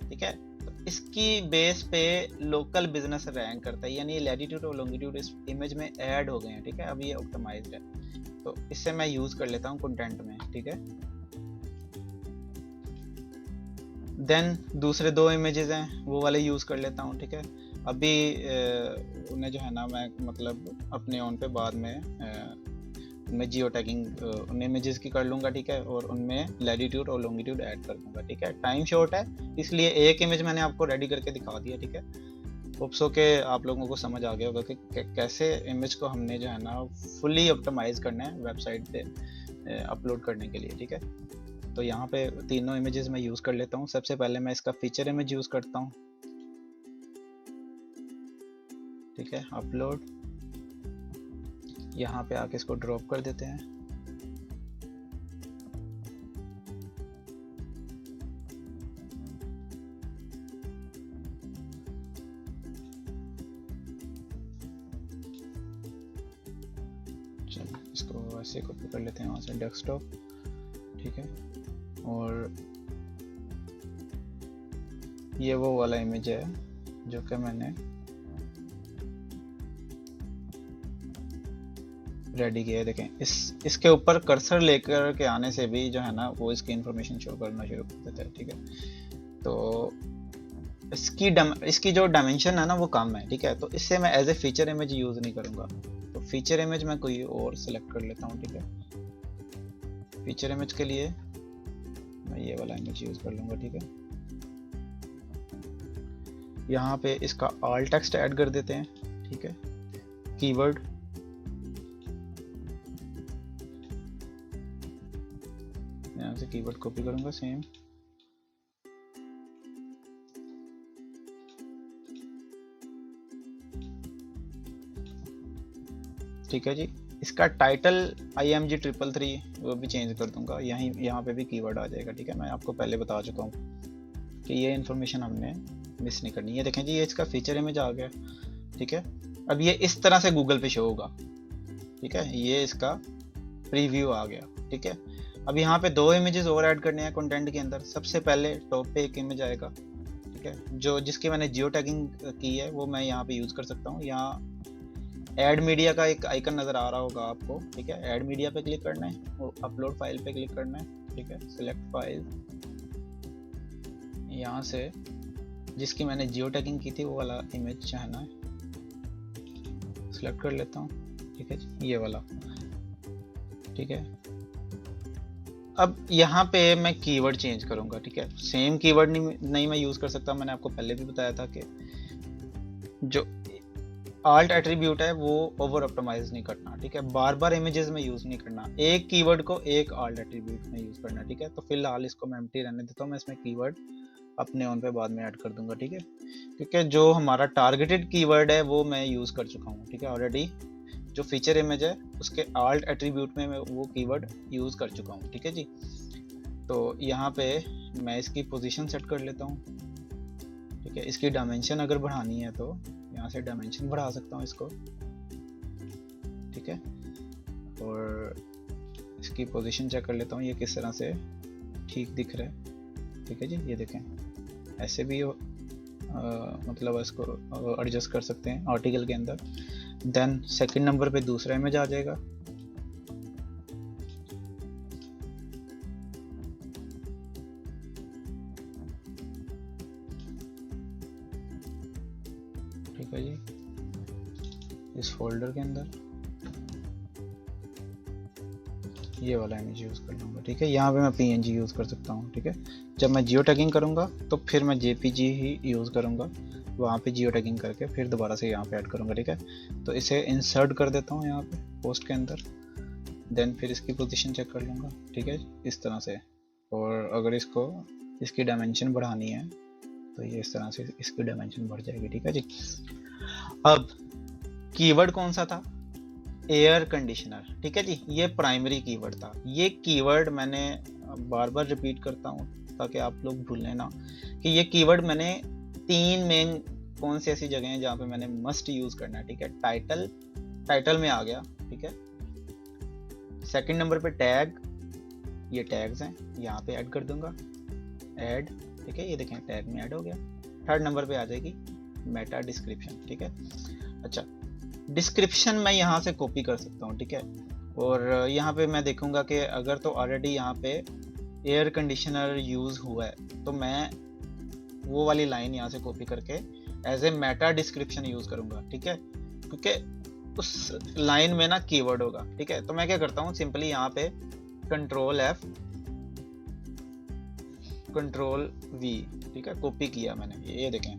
ठीक है। तो इसकी बेस पे लोकल बिजनेस रैंक करता है, यानी लैटिट्यूड और लॉन्गिट्यूड इस इमेज में ऐड हो गए हैं, ठीक है। अब ये ऑप्टिमाइज्ड है, तो इससे मैं यूज कर लेता हूँ कंटेंट में, ठीक है। देन दूसरे 2 इमेजेस हैं वो वाले यूज कर लेता हूँ, ठीक है। अभी उन्हें जो है ना मैं मतलब अपने ऑन पे बाद में मैं जियो टैगिंग उन इमेजेस की कर लूँगा, ठीक है। और उनमें लैटिट्यूड और लॉन्गिट्यूड ऐड कर दूँगा, ठीक है। टाइम शॉर्ट है इसलिए एक इमेज मैंने आपको रेडी करके दिखा दिया, ठीक है। होप्स हो के आप लोगों को समझ आ गया होगा कि कैसे इमेज को हमने जो है ना फुली ऑप्टिमाइज करना है वेबसाइट पे अपलोड करने के लिए, ठीक है। तो यहाँ पे तीनों इमेजेस मैं यूज़ कर लेता हूँ। सबसे पहले मैं इसका फीचर इमेज यूज़ करता हूँ, ठीक है। अपलोड, यहाँ पे आके इसको ड्रॉप कर देते हैं, चलो इसको ऐसे कॉपी कर लेते हैं वहाँ से डेस्कटॉप, ठीक है। और ये वो वाला इमेज है जो कि मैंने रेडी किया है। देखें इसके ऊपर कर्सर लेकर के आने से भी जो है ना वो इसकी इंफॉर्मेशन शो करना शुरू कर देता है, ठीक है। तो इसकी जो डायमेंशन है ना वो कम है, ठीक है। तो इससे मैं as a feature image use नहीं करूँगा। तो फीचर इमेज मैं कोई और सिलेक्ट कर लेता हूँ, ठीक है। फीचर इमेज के लिए मैं ये वाला इमेज यूज कर लूँगा, ठीक है। यहाँ पे इसका ऑल टेक्स्ट ऐड कर देते हैं, ठीक है। कीवर्ड, यहाँ से कीवर्ड कॉपी करूँगा सेम, ठीक है जी। इसका टाइटल IMG333 वो भी चेंज कर दूंगा, यहाँ पे भी कीवर्ड आ जाएगा। ठीक है, मैं आपको पहले बता चुका हूँ कि ये इन्फॉर्मेशन हमने मिस नहीं करनी है। देखें जी, ये इसका फीचर इमेज आ गया। ठीक है, अब ये इस तरह से गूगल पे शो होगा। ठीक है, ये इसका प्रीव्यू आ गया। ठीक है, अब यहाँ पे 2 इमेजेस और ऐड करने हैं कंटेंट के अंदर। सबसे पहले टॉप पे एक इमेज आएगा, ठीक है, जो जिसकी मैंने जियो टैगिंग की है वो मैं यहाँ पे यूज कर सकता हूँ। यहाँ ऐड मीडिया का एक आइकन नजर आ रहा होगा आपको। ठीक है, ऐड मीडिया पे क्लिक करना है और अपलोड फाइल पे क्लिक करना है। ठीक है, सिलेक्ट फाइल, यहाँ से जिसकी मैंने जियो टैगिंग की थी वो वाला इमेज चाहना है, सिलेक्ट कर लेता हूँ। ठीक है, ये वाला। ठीक है, अब यहाँ पे मैं कीवर्ड चेंज करूंगा। ठीक है, सेम कीवर्ड नहीं मैं यूज कर सकता। मैंने आपको पहले भी बताया था कि जो आल्ट एट्रीब्यूट है वो ओवर ऑप्टिमाइज नहीं करना। ठीक है, बार बार इमेजेस में यूज नहीं करना, एक कीवर्ड को एक आल्ट एट्रीब्यूट में यूज करना। ठीक है, तो फिलहाल इसको मैं एम्प्टी रहने देता हूँ। मैं इसमें कीवर्ड अपने ऑन पे बाद में ऐड कर दूंगा। ठीक है, क्योंकि जो हमारा टारगेटेड कीवर्ड है वो मैं यूज कर चुका हूँ। ठीक है, ऑलरेडी जो फीचर इमेज है उसके आल्ट एट्रीब्यूट में मैं वो कीवर्ड यूज कर चुका हूँ। ठीक है जी, तो यहाँ पे मैं इसकी पोजीशन सेट कर लेता हूँ। ठीक है, इसकी डायमेंशन अगर बढ़ानी है तो यहाँ से डायमेंशन बढ़ा सकता हूँ इसको। ठीक है, और इसकी पोजीशन चेक कर लेता हूँ ये किस तरह से ठीक दिख रहा है। ठीक है जी, ये देखें, ऐसे भी मतलब इसको एडजस्ट कर सकते हैं आर्टिकल के अंदर। देन सेकंड नंबर पे दूसरा इमेज आ जाएगा। ठीक है जी, इस फोल्डर के अंदर ये वाला इमेज यूज कर लूँगा। ठीक है, यहाँ पे मैं PNG यूज कर सकता हूँ। ठीक है, जब मैं जियो टैगिंग करूँगा तो फिर मैं JPG ही यूज करूँगा, वहाँ पे जियो टैगिंग करके फिर दोबारा से यहाँ पे ऐड करूँगा। ठीक है, तो इसे इंसर्ट कर देता हूँ यहाँ पे पोस्ट के अंदर। देन फिर इसकी पोजीशन चेक कर लूँगा। ठीक है, इस तरह से। और अगर इसकी डायमेंशन बढ़ानी है तो ये इस तरह से इसकी डायमेंशन बढ़ जाएगी। ठीक है जी, अब कीवर्ड कौन सा था? Air conditioner. ठीक है जी, ये प्राइमरी कीवर्ड था। ये कीवर्ड मैंने बार बार रिपीट करता हूँ ताकि आप लोग भूलें ना कि ये कीवर्ड मैंने 3 मेन कौन सी ऐसी जगह हैं जहाँ पे मैंने मस्ट यूज करना है। ठीक है, टाइटल में आ गया। ठीक है, सेकंड नंबर पे टैग, ये टैग्स हैं, यहाँ पे ऐड कर दूंगा, ऐड। ठीक है, ये देखें टैग में ऐड हो गया। थर्ड नंबर पे आ जाएगी मेटा डिस्क्रिप्शन। ठीक है, अच्छा, डिस्क्रिप्शन मैं यहाँ से कॉपी कर सकता हूँ। ठीक है, और यहाँ पे मैं देखूंगा कि अगर तो ऑलरेडी यहाँ पे एयर कंडीशनर यूज हुआ है तो मैं वो वाली लाइन यहाँ से कॉपी करके as a meta description use करूंगा। ठीक है, क्योंकि उस लाइन में ना कीवर्ड होगा। ठीक है, तो मैं क्या करता हूँ, सिंपली यहाँ पे Ctrl+F Ctrl+V, ठीक है, कॉपी किया मैंने। ये देखें,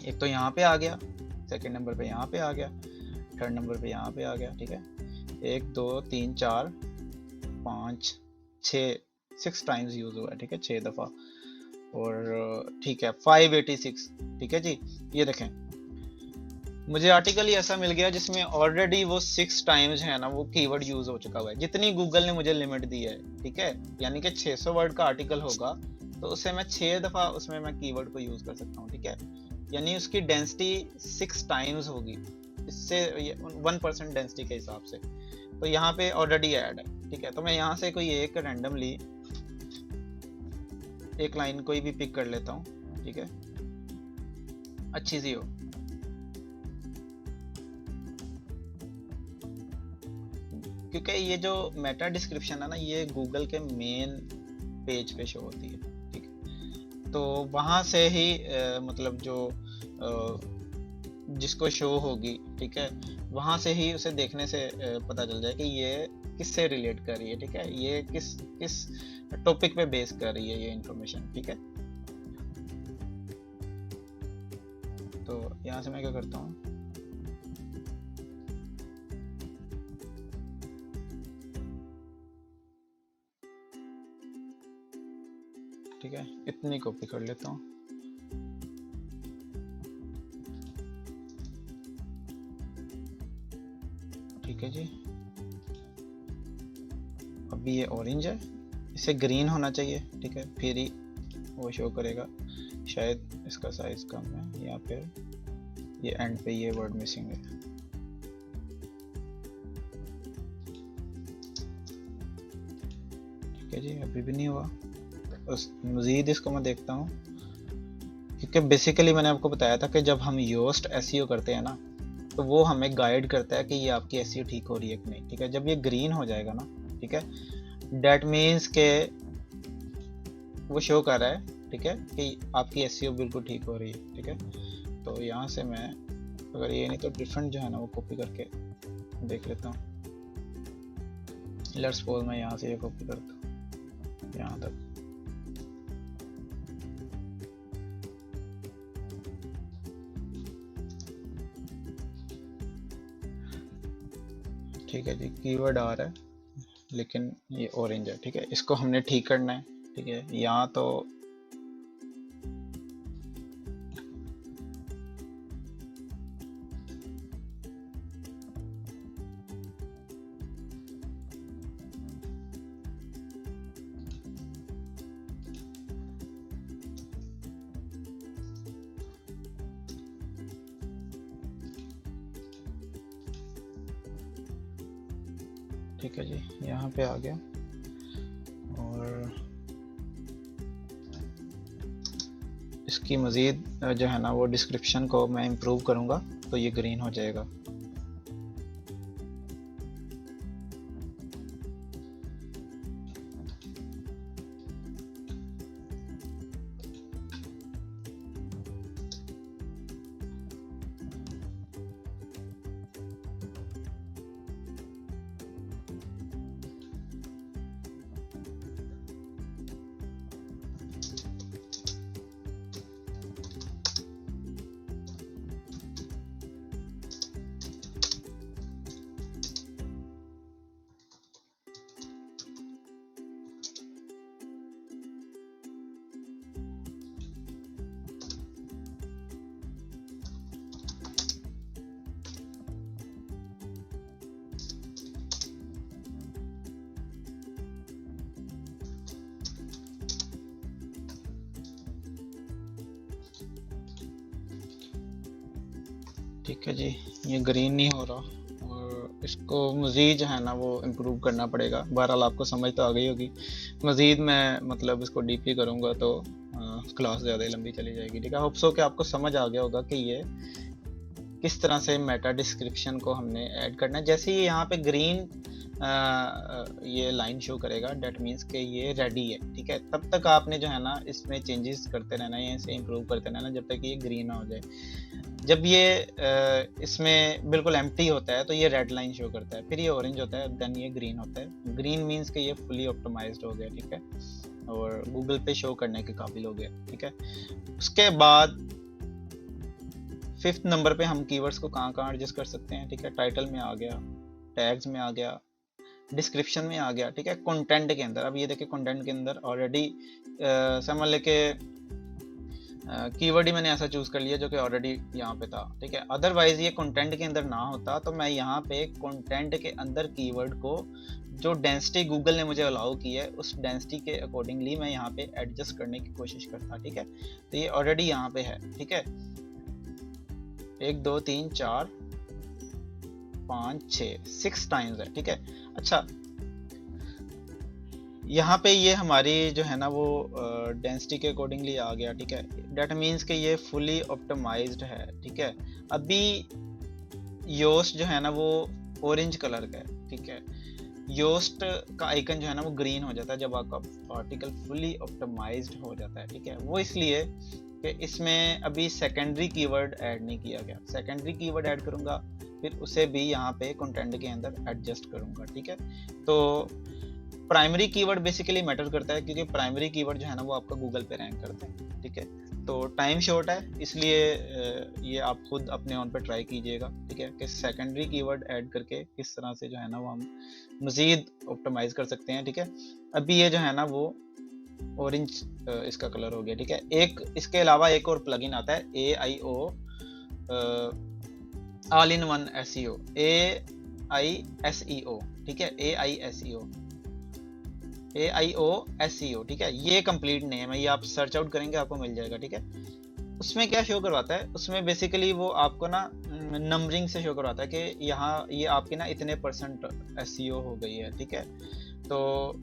एक तो यहाँ पे आ गया, सेकंड नंबर पे यहाँ पे आ गया, थर्ड नंबर पे यहाँ पे आ गया। ठीक है, 1 2 3 4 5 6 टाइम्स यूज हुआ है। ठीक है, 6 दफा। और ठीक है 586। ठीक है जी, ये देखें मुझे आर्टिकल ही ऐसा मिल गया जिसमें ऑलरेडी वो 6 टाइम्स है ना वो कीवर्ड यूज हो चुका हुआ है, जितनी गूगल ने मुझे लिमिट दी है। ठीक है, यानी कि 600 वर्ड का आर्टिकल होगा तो उससे मैं 6 दफा उसमें मैं कीवर्ड को यूज कर सकता हूँ। ठीक है, यानी उसकी डेंसिटी 6 टाइम्स होगी, इससे 1% डेंसिटी के हिसाब से। तो यहाँ पे ऑलरेडी ऐड है। ठीक है, तो मैं यहाँ से कोई एक रैंडमली एक लाइन कोई भी पिक कर लेता हूँ। ठीक है, अच्छी सी हो। क्योंकि ये जो मेटा डिस्क्रिप्शन है ना ये गूगल के मेन पेज पे शो होती है। ठीक है, तो वहाँ से ही मतलब जो जिसको शो होगी, ठीक है, वहाँ से ही उसे देखने से पता चल जाए कि ये किससे रिलेट कर रही है। ठीक है, ये किस टॉपिक पे बेस कर रही है ये इंफॉर्मेशन। ठीक है, तो यहाँ से मैं क्या करता हूँ, ठीक है, इतनी कॉपी कर लेता हूँ। ठीक है जी, अभी ये ऑरेंज है, इसे ग्रीन होना चाहिए, ठीक है, फिर ही वो शो करेगा। शायद इसका साइज कम है या फिर ये एंड पे ये वर्ड मिसिंग है। ठीक है जी, अभी भी नहीं हुआ। उस मज़ीद इसको मैं देखता हूँ, क्योंकि बेसिकली मैंने आपको बताया था कि जब हम योस्ट एसईओ करते हैं ना, तो वो हमें गाइड करता है कि ये आपकी एसईओ ठीक हो रही है कि नहीं। ठीक है, जब ये ग्रीन हो जाएगा ना, ठीक है, डेट मीन्स के वो शो कर रहा है, ठीक है, कि आपकी एसईओ बिल्कुल ठीक हो रही है। ठीक है, तो यहाँ से मैं अगर ये नहीं तो डिफरेंट जो है ना वो कॉपी करके देख लेता हूँ। लेट्स सपोज मैं यहाँ से ये कॉपी करता हूँ यहाँ तक। ठीक है जी, कीवर्ड आ रहा है लेकिन ये ऑरेंज है। ठीक है, इसको हमने ठीक करना है। ठीक है, यहाँ तो ठीक है जी, यहाँ पे आ गया। और इसकी मज़ीद जो है ना वो डिस्क्रिप्शन को मैं इम्प्रूव करूँगा तो ये ग्रीन हो जाएगा। ठीक है जी, ये ग्रीन नहीं हो रहा और इसको मज़ीद जो है ना वो इम्प्रूव करना पड़ेगा। बहरहाल आपको समझ तो आ गई होगी। मज़ीद मैं मतलब इसको डीपी करूँगा तो क्लास ज़्यादा लंबी चली जाएगी। ठीक है, होप सो कि आपको समझ आ गया होगा कि ये किस तरह से मेटा डिस्क्रिप्शन को हमने ऐड करना है। जैसे ही यहाँ पे ग्रीन ये लाइन शो करेगा, डेट मीन्स कि ये रेडी है। ठीक है, तब तक आपने जो है ना इसमें चेंजेस करते रहना है, इसे इम्प्रूव करते रहना जब तक ये ग्रीन ना हो जाए। जब ये इसमें बिल्कुल एम्प्टी होता है तो ये रेड लाइन शो करता है, फिर ये ऑरेंज होता है, देन ये ग्रीन होता है। ग्रीन मीन्स कि ये फुली ऑप्टिमाइज्ड हो गया। ठीक है, और गूगल पे शो करने के काबिल हो गया। ठीक है, उसके बाद 5th नंबर पे हम कीवर्ड्स को कहाँ एडजस्ट कर सकते हैं। ठीक है, टाइटल में आ गया, टैग्स में आ गया, डिस्क्रिप्शन में आ गया। ठीक है, कंटेंट के अंदर, अब ये देखिए कंटेंट के अंदर ऑलरेडी समझ लेके कीवर्ड ही मैंने ऐसा चूज कर लिया जो कि ऑलरेडी यहाँ पे था। ठीक है, अदरवाइज ये कंटेंट के अंदर ना होता तो मैं यहाँ पे कंटेंट के अंदर कीवर्ड को जो डेंसिटी गूगल ने मुझे अलाउ की है उस डेंसिटी के अकॉर्डिंगली मैं यहाँ पे एडजस्ट करने की कोशिश करता। ठीक है, तो ये ऑलरेडी यहाँ पे है। ठीक है, 1 2 3 4 5 6 टाइम्स है। ठीक है, अच्छा यहाँ पे ये हमारी जो है ना वो डेंसिटी के अकॉर्डिंगली आ गया। ठीक है, डेट मीन्स कि ये फुली ऑप्टिमाइज्ड है। ठीक है, अभी योस्ट जो है ना वो ऑरेंज कलर का है। ठीक है, योस्ट का आइकन जो है ना वो ग्रीन हो जाता है जब आपका आर्टिकल फुली ऑप्टिमाइज्ड हो जाता है। ठीक है, वो इसलिए कि इसमें अभी सेकेंडरी कीवर्ड ऐड नहीं किया गया। सेकेंडरी कीवर्ड ऐड करूंगा फिर उसे भी यहाँ पे कंटेंट के अंदर एडजस्ट करूंगा। ठीक है, तो प्राइमरी कीवर्ड बेसिकली मैटर करता है क्योंकि प्राइमरी कीवर्ड जो है ना वो आपका गूगल पे रैंक करता है। ठीक है, तो टाइम शॉर्ट है इसलिए ये आप खुद अपने ऑन पे ट्राई कीजिएगा। ठीक है, कि सेकेंडरी कीवर्ड ऐड करके किस तरह से जो है ना वो हम मजीद ऑप्टिमाइज कर सकते हैं। ठीक है, अभी ये जो है ना वो ऑरेंज इसका कलर हो गया। ठीक है, एक इसके अलावा एक और प्लगइन आता है AIO all in one SEO। AISEO, ठीक है, AISEO, ठीक है, ये कंप्लीट नेम है, ये आप सर्च आउट करेंगे आपको मिल जाएगा, ठीक है। उसमें क्या शो करवाता है, उसमें बेसिकली वो आपको ना नंबरिंग से शो करवाता है कि यहाँ ये आपकी ना इतने परसेंट एसईओ हो गई है, ठीक है। तो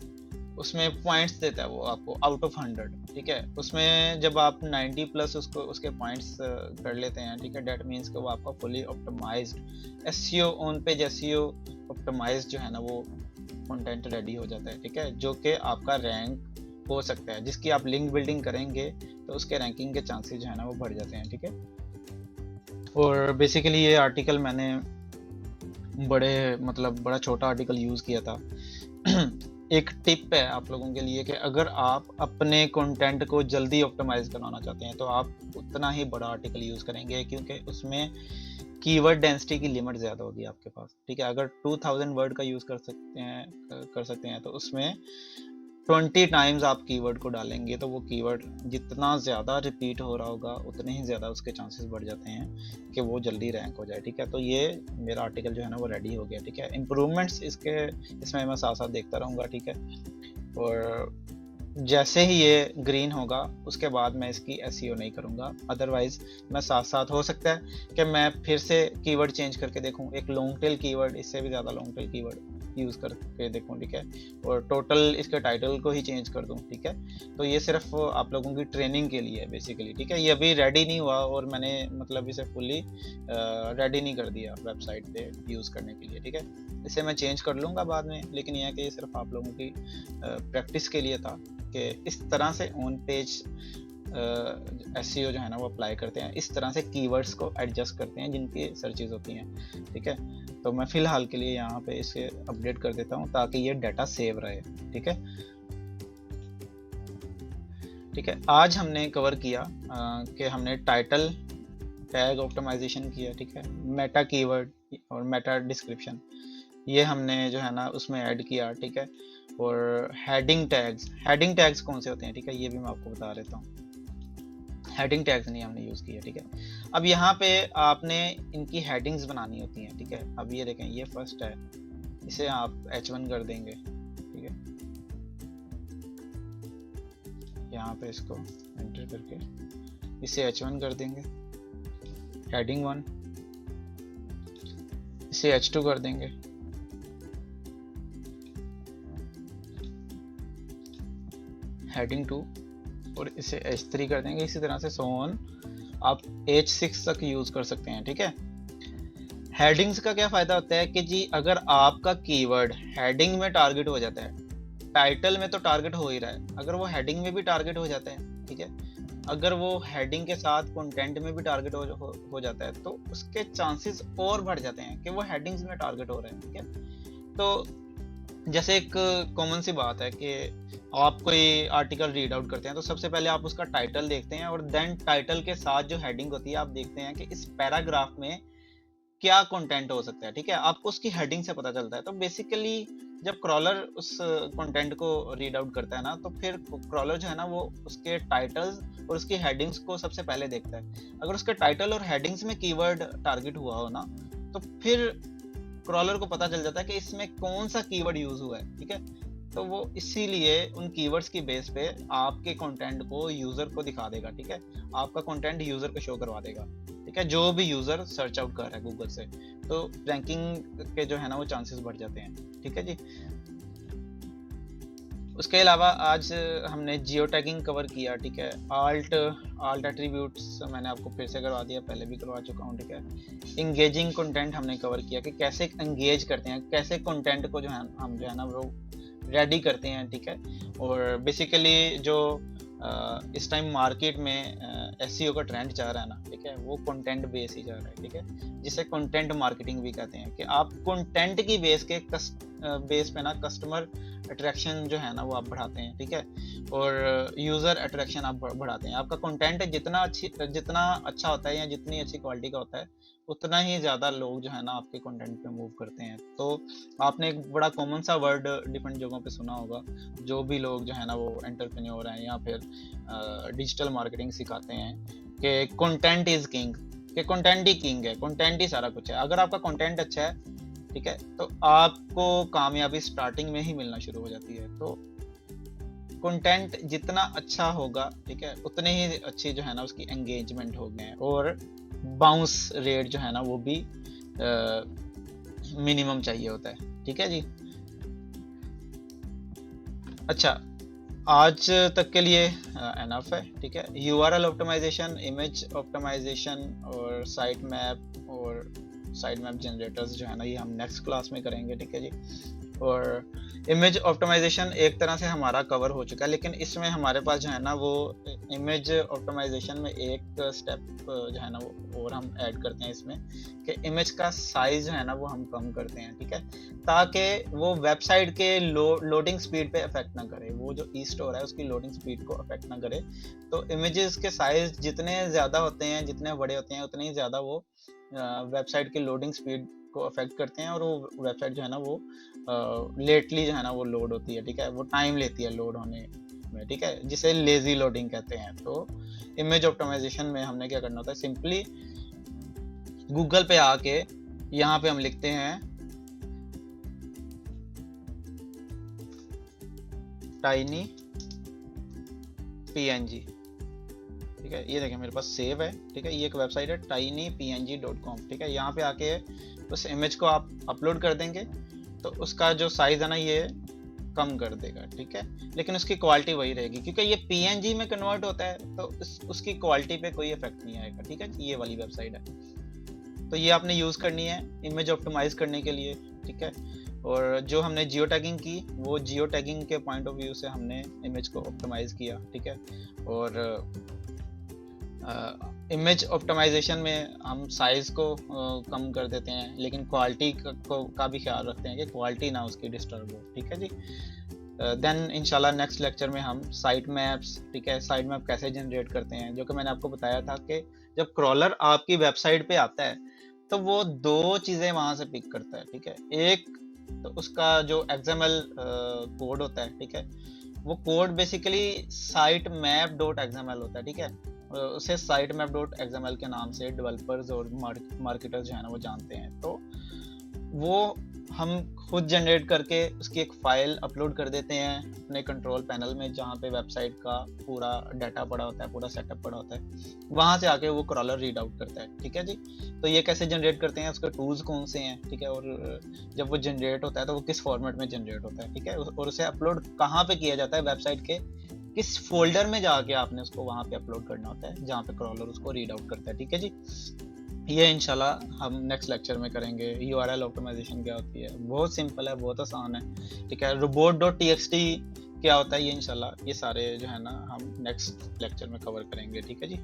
उसमें पॉइंट्स देता है वो आपको आउट ऑफ 100, ठीक है। उसमें जब आप 90 प्लस उसको उसके पॉइंट्स कर लेते हैं, ठीक है, डेट मीन्स कि वो आपका fully optimised SEO on page SEO optimised जो है ना वो कंटेंट रेडी हो जाता है, ठीक है, जो कि आपका रैंक हो सकता है, जिसकी आप लिंक बिल्डिंग करेंगे तो उसके रैंकिंग के चांसेस जो है ना वो बढ़ जाते हैं, ठीक है। और बेसिकली ये आर्टिकल मैंने बड़ा छोटा आर्टिकल यूज़ किया था। एक टिप है आप लोगों के लिए कि अगर आप अपने कंटेंट को जल्दी ऑप्टिमाइज करवाना चाहते हैं तो आप उतना ही बड़ा आर्टिकल यूज़ करेंगे, क्योंकि उसमें कीवर्ड डेंसिटी की लिमिट ज़्यादा होगी आपके पास, ठीक है। अगर 2000 वर्ड का यूज़ कर सकते हैं तो उसमें 20 टाइम्स आप कीवर्ड को डालेंगे तो वो कीवर्ड जितना ज़्यादा रिपीट हो रहा होगा उतने ही ज़्यादा उसके चांसेस बढ़ जाते हैं कि वो जल्दी रैंक हो जाए, ठीक है। तो ये मेरा आर्टिकल जो है ना वो रेडी हो गया, ठीक है। इम्प्रूवमेंट्स इसमें मैं साथ साथ देखता रहूँगा, ठीक है। और जैसे ही ये ग्रीन होगा उसके बाद मैं इसकी एसईओ नहीं करूँगा, अदरवाइज मैं साथ साथ हो सकता है कि मैं फिर से कीवर्ड चेंज करके देखूँ, एक लॉन्ग टेल कीवर्ड, इससे भी ज़्यादा लॉन्ग टेल कीवर्ड यूज़ करके देखूँ, ठीक है। और टोटल इसके टाइटल को ही चेंज कर दूँ, ठीक है। तो ये सिर्फ आप लोगों की ट्रेनिंग के लिए है बेसिकली, ठीक है। ये अभी रेडी नहीं हुआ और मैंने मतलब इसे फुली रेडी नहीं कर दिया वेबसाइट पे यूज़ करने के लिए, ठीक है। इसे मैं चेंज कर लूँगा बाद में, लेकिन यह है कि ये सिर्फ आप लोगों की प्रैक्टिस के लिए था कि इस तरह से ऑन पेज एसईओ जो है ना वो अप्लाई करते हैं, इस तरह से कीवर्ड्स को एडजस्ट करते हैं जिनकी सर्चेज होती हैं, ठीक है। तो मैं फ़िलहाल के लिए यहाँ पे इसे अपडेट कर देता हूँ ताकि ये डाटा सेव रहे, ठीक है। ठीक है, आज हमने कवर किया कि हमने टाइटल टैग ऑप्टिमाइजेशन किया, ठीक है, मेटा कीवर्ड और मेटा डिस्क्रिप्शन ये हमने जो है ना उसमें ऐड किया, ठीक है। और हेडिंग टैग्स कौन से होते हैं, ठीक है, ये भी मैं आपको बता देता हूँ। हेडिंग टैग्स नहीं हमने यूज़ किया, ठीक है। अब यहाँ पे आपने इनकी हेडिंग्स बनानी होती हैं, ठीक है। अब ये देखें, ये फर्स्ट है, इसे आप H1 कर देंगे, ठीक है। यहाँ पे इसको एंटर करके इसे H1 कर देंगे, हेडिंग 1, इसे H2 कर देंगे, हेडिंग 2, और इसे H3 कर देंगे। इसी तरह से सो ऑन आप H6 तक यूज कर सकते हैं, ठीक है। हेडिंग्स का क्या फायदा होता है कि जी अगर आपका कीवर्ड हेडिंग में टारगेट हो जाता है, टाइटल में तो टारगेट हो ही रहा है, अगर वो हेडिंग में भी टारगेट हो जाता है, ठीक है, अगर वो हेडिंग के साथ कंटेंट में भी टारगेट हो जाता है तो उसके चांसेस और बढ़ जाते हैं कि वो हेडिंग्स में टारगेट हो रहे हैं, ठीक है। तो जैसे एक कॉमन सी बात है कि आप कोई आर्टिकल रीड आउट करते हैं तो सबसे पहले आप उसका टाइटल देखते हैं और देन टाइटल के साथ जो हेडिंग होती है आप देखते हैं कि इस पैराग्राफ में क्या कंटेंट हो सकता है, ठीक है, आपको उसकी हेडिंग से पता चलता है। तो बेसिकली जब क्रॉलर उस कंटेंट को रीड आउट करता है ना तो फिर क्रॉलर जो है ना वो उसके टाइटल्स और उसकी हेडिंग्स को सबसे पहले देखता है। अगर उसके टाइटल और हेडिंग्स में कीवर्ड टारगेट हुआ हो ना तो फिर क्रॉलर को पता चल जाता है कि इसमें कौन सा कीवर्ड यूज हुआ है, ठीक है। तो वो इसीलिए उन कीवर्ड्स की बेस पे आपके कंटेंट को यूजर को दिखा देगा, ठीक है, आपका कंटेंट यूजर को शो करवा देगा, ठीक है, जो भी यूजर सर्च आउट कर रहा है गूगल से। तो रैंकिंग के जो है ना वो चांसेस बढ़ जाते हैं, ठीक है जी। उसके अलावा आज हमने जियो टैगिंग कवर किया, ठीक है। आल्ट एट्रीब्यूट्स मैंने आपको फिर से करवा दिया, पहले भी करवा चुका हूँ, ठीक है। इंगेजिंग कंटेंट हमने कवर किया कि कैसे एंगेज करते हैं, कैसे कंटेंट को जो है हम जो है ना वो रेडी करते हैं, ठीक है। और बेसिकली जो इस टाइम मार्केट में एसईओ का ट्रेंड जा रहा है ना, ठीक है, वो कंटेंट बेस ही जा रहा है, ठीक है, जिसे कंटेंट मार्केटिंग भी कहते हैं कि आप कंटेंट की बेस पे ना कस्टमर अट्रैक्शन जो है ना वो आप बढ़ाते हैं, ठीक है, और यूज़र अट्रैक्शन आप बढ़ाते हैं। आपका कंटेंट जितना अच्छा होता है या जितनी अच्छी क्वालिटी का होता है उतना ही ज़्यादा लोग जो है ना आपके कंटेंट पे मूव करते हैं। तो आपने एक बड़ा कॉमन सा वर्ड डिफरेंट जगहों पे सुना होगा, जो भी लोग जो है ना वो एंटरप्रेन्योर हैं या फिर डिजिटल मार्केटिंग सिखाते हैं कि कंटेंट इज किंग, कि कंटेंट ही किंग है, कंटेंट ही सारा कुछ है। अगर आपका कंटेंट अच्छा है ठीक है, तो आपको कामयाबी स्टार्टिंग में ही मिलना शुरू हो जाती है। तो कंटेंट जितना अच्छा होगा, ठीक है, उतने ही अच्छी जो है ना उसकी एंगेजमेंट होगी, और बाउंस रेट जो है ना वो भी मिनिमम चाहिए होता है। ठीक है जी। अच्छा, आज तक के लिए एनफ है। ठीक है, यूआरएल ऑप्टिमाइजेशन, इमेज ऑप्टिमाइजेशन और साइट मैप जनरेटर्स जो है ना ये हम नेक्स्ट क्लास में करेंगे। ठीक है जी। और इमेज ऑप्टिमाइजेशन एक तरह से हमारा कवर हो चुका है, लेकिन इसमें हमारे पास जो है ना वो इमेज ऑप्टिमाइजेशन में एक स्टेप जो है ना वो और हम ऐड करते हैं इसमें, कि इमेज का साइज जो है ना वो हम कम करते हैं। ठीक है, ताकि वो वेबसाइट के लोडिंग स्पीड पे अफेक्ट ना करे, वो जो ई स्टोर है उसकी लोडिंग स्पीड को अफेक्ट ना करे। तो इमेजेस के साइज जितने ज़्यादा होते हैं, जितने बड़े होते हैं, उतने ही ज़्यादा वो वेबसाइट की लोडिंग स्पीड को अफेक्ट करते हैं, और वो वेबसाइट जो है ना वो लेटली जो है ना वो लोड होती है। ठीक है, वो टाइम लेती है लोड होने में। ठीक है, जिसे लेजी लोडिंग कहते हैं। तो इमेज ऑप्टिमाइजेशन में हमने क्या करना होता है, सिंपली गूगल पे आके यहाँ पे हम लिखते हैं टाइनी png। ठीक है, ये देखें मेरे पास सेव है। ठीक है, ये एक वेबसाइट है tinypng.com। ठीक है, यहाँ पे आके उस इमेज को आप अपलोड कर देंगे तो उसका जो साइज है ना ये कम कर देगा। ठीक है, लेकिन उसकी क्वालिटी वही रहेगी, क्योंकि ये png में कन्वर्ट होता है, तो उसकी क्वालिटी पे कोई इफेक्ट नहीं आएगा। ठीक है, ये वाली वेबसाइट है, तो ये आपने यूज करनी है इमेज ऑप्टिमाइज करने के लिए। ठीक है, और जो हमने जियो टैगिंग की, वो जियो टैगिंग के पॉइंट ऑफ व्यू से हमने इमेज को ऑप्टिमाइज किया। ठीक है, और इमेज ऑप्टिमाइजेशन में हम साइज को कम कर देते हैं, लेकिन क्वालिटी का भी ख्याल रखते हैं कि क्वालिटी ना उसकी डिस्टर्ब हो। ठीक है जी। देन इंशाल्लाह नेक्स्ट लेक्चर में हम साइट मैप्स, ठीक है, साइट मैप कैसे जनरेट करते हैं, जो कि मैंने आपको बताया था कि जब क्रॉलर आपकी वेबसाइट पे आता है तो वो दो चीज़ें वहाँ से पिक करता है। ठीक है, एक तो उसका जो XML कोड होता है। ठीक है, वो code basically site map dot XML होता है। ठीक है, उसे साइट मैप डॉट XML के नाम से डेवलपर्स और मार्केटर्स जो है ना वो जानते हैं। तो वो हम खुद जनरेट करके उसकी एक फाइल अपलोड कर देते हैं अपने कंट्रोल पैनल में, जहाँ पे वेबसाइट का पूरा डाटा पड़ा होता है, पूरा सेटअप पड़ा होता है, वहाँ से आके वो क्रॉलर रीड आउट करता है। ठीक है जी। तो ये कैसे जनरेट करते हैं, उसके टूल्स कौन से हैं, ठीक है, और जब वो जनरेट होता है तो वो किस फॉर्मेट में जनरेट होता है। ठीक है, और उसे अपलोड कहाँ पे किया जाता है, वेबसाइट के किस फोल्डर में जाके आपने उसको वहाँ पे अपलोड करना होता है, जहाँ पे क्रॉलर उसको रीड आउट करता है। ठीक है जी। ये इंशाल्लाह हम नेक्स्ट लेक्चर में करेंगे। यूआरएल ऑप्टिमाइजेशन क्या होती है, बहुत सिंपल है, बहुत आसान है। ठीक है, robot.txt क्या होता है, ये इंशाल्लाह ये सारे जो है ना हम नेक्स्ट लेक्चर में कवर करेंगे। ठीक है जी।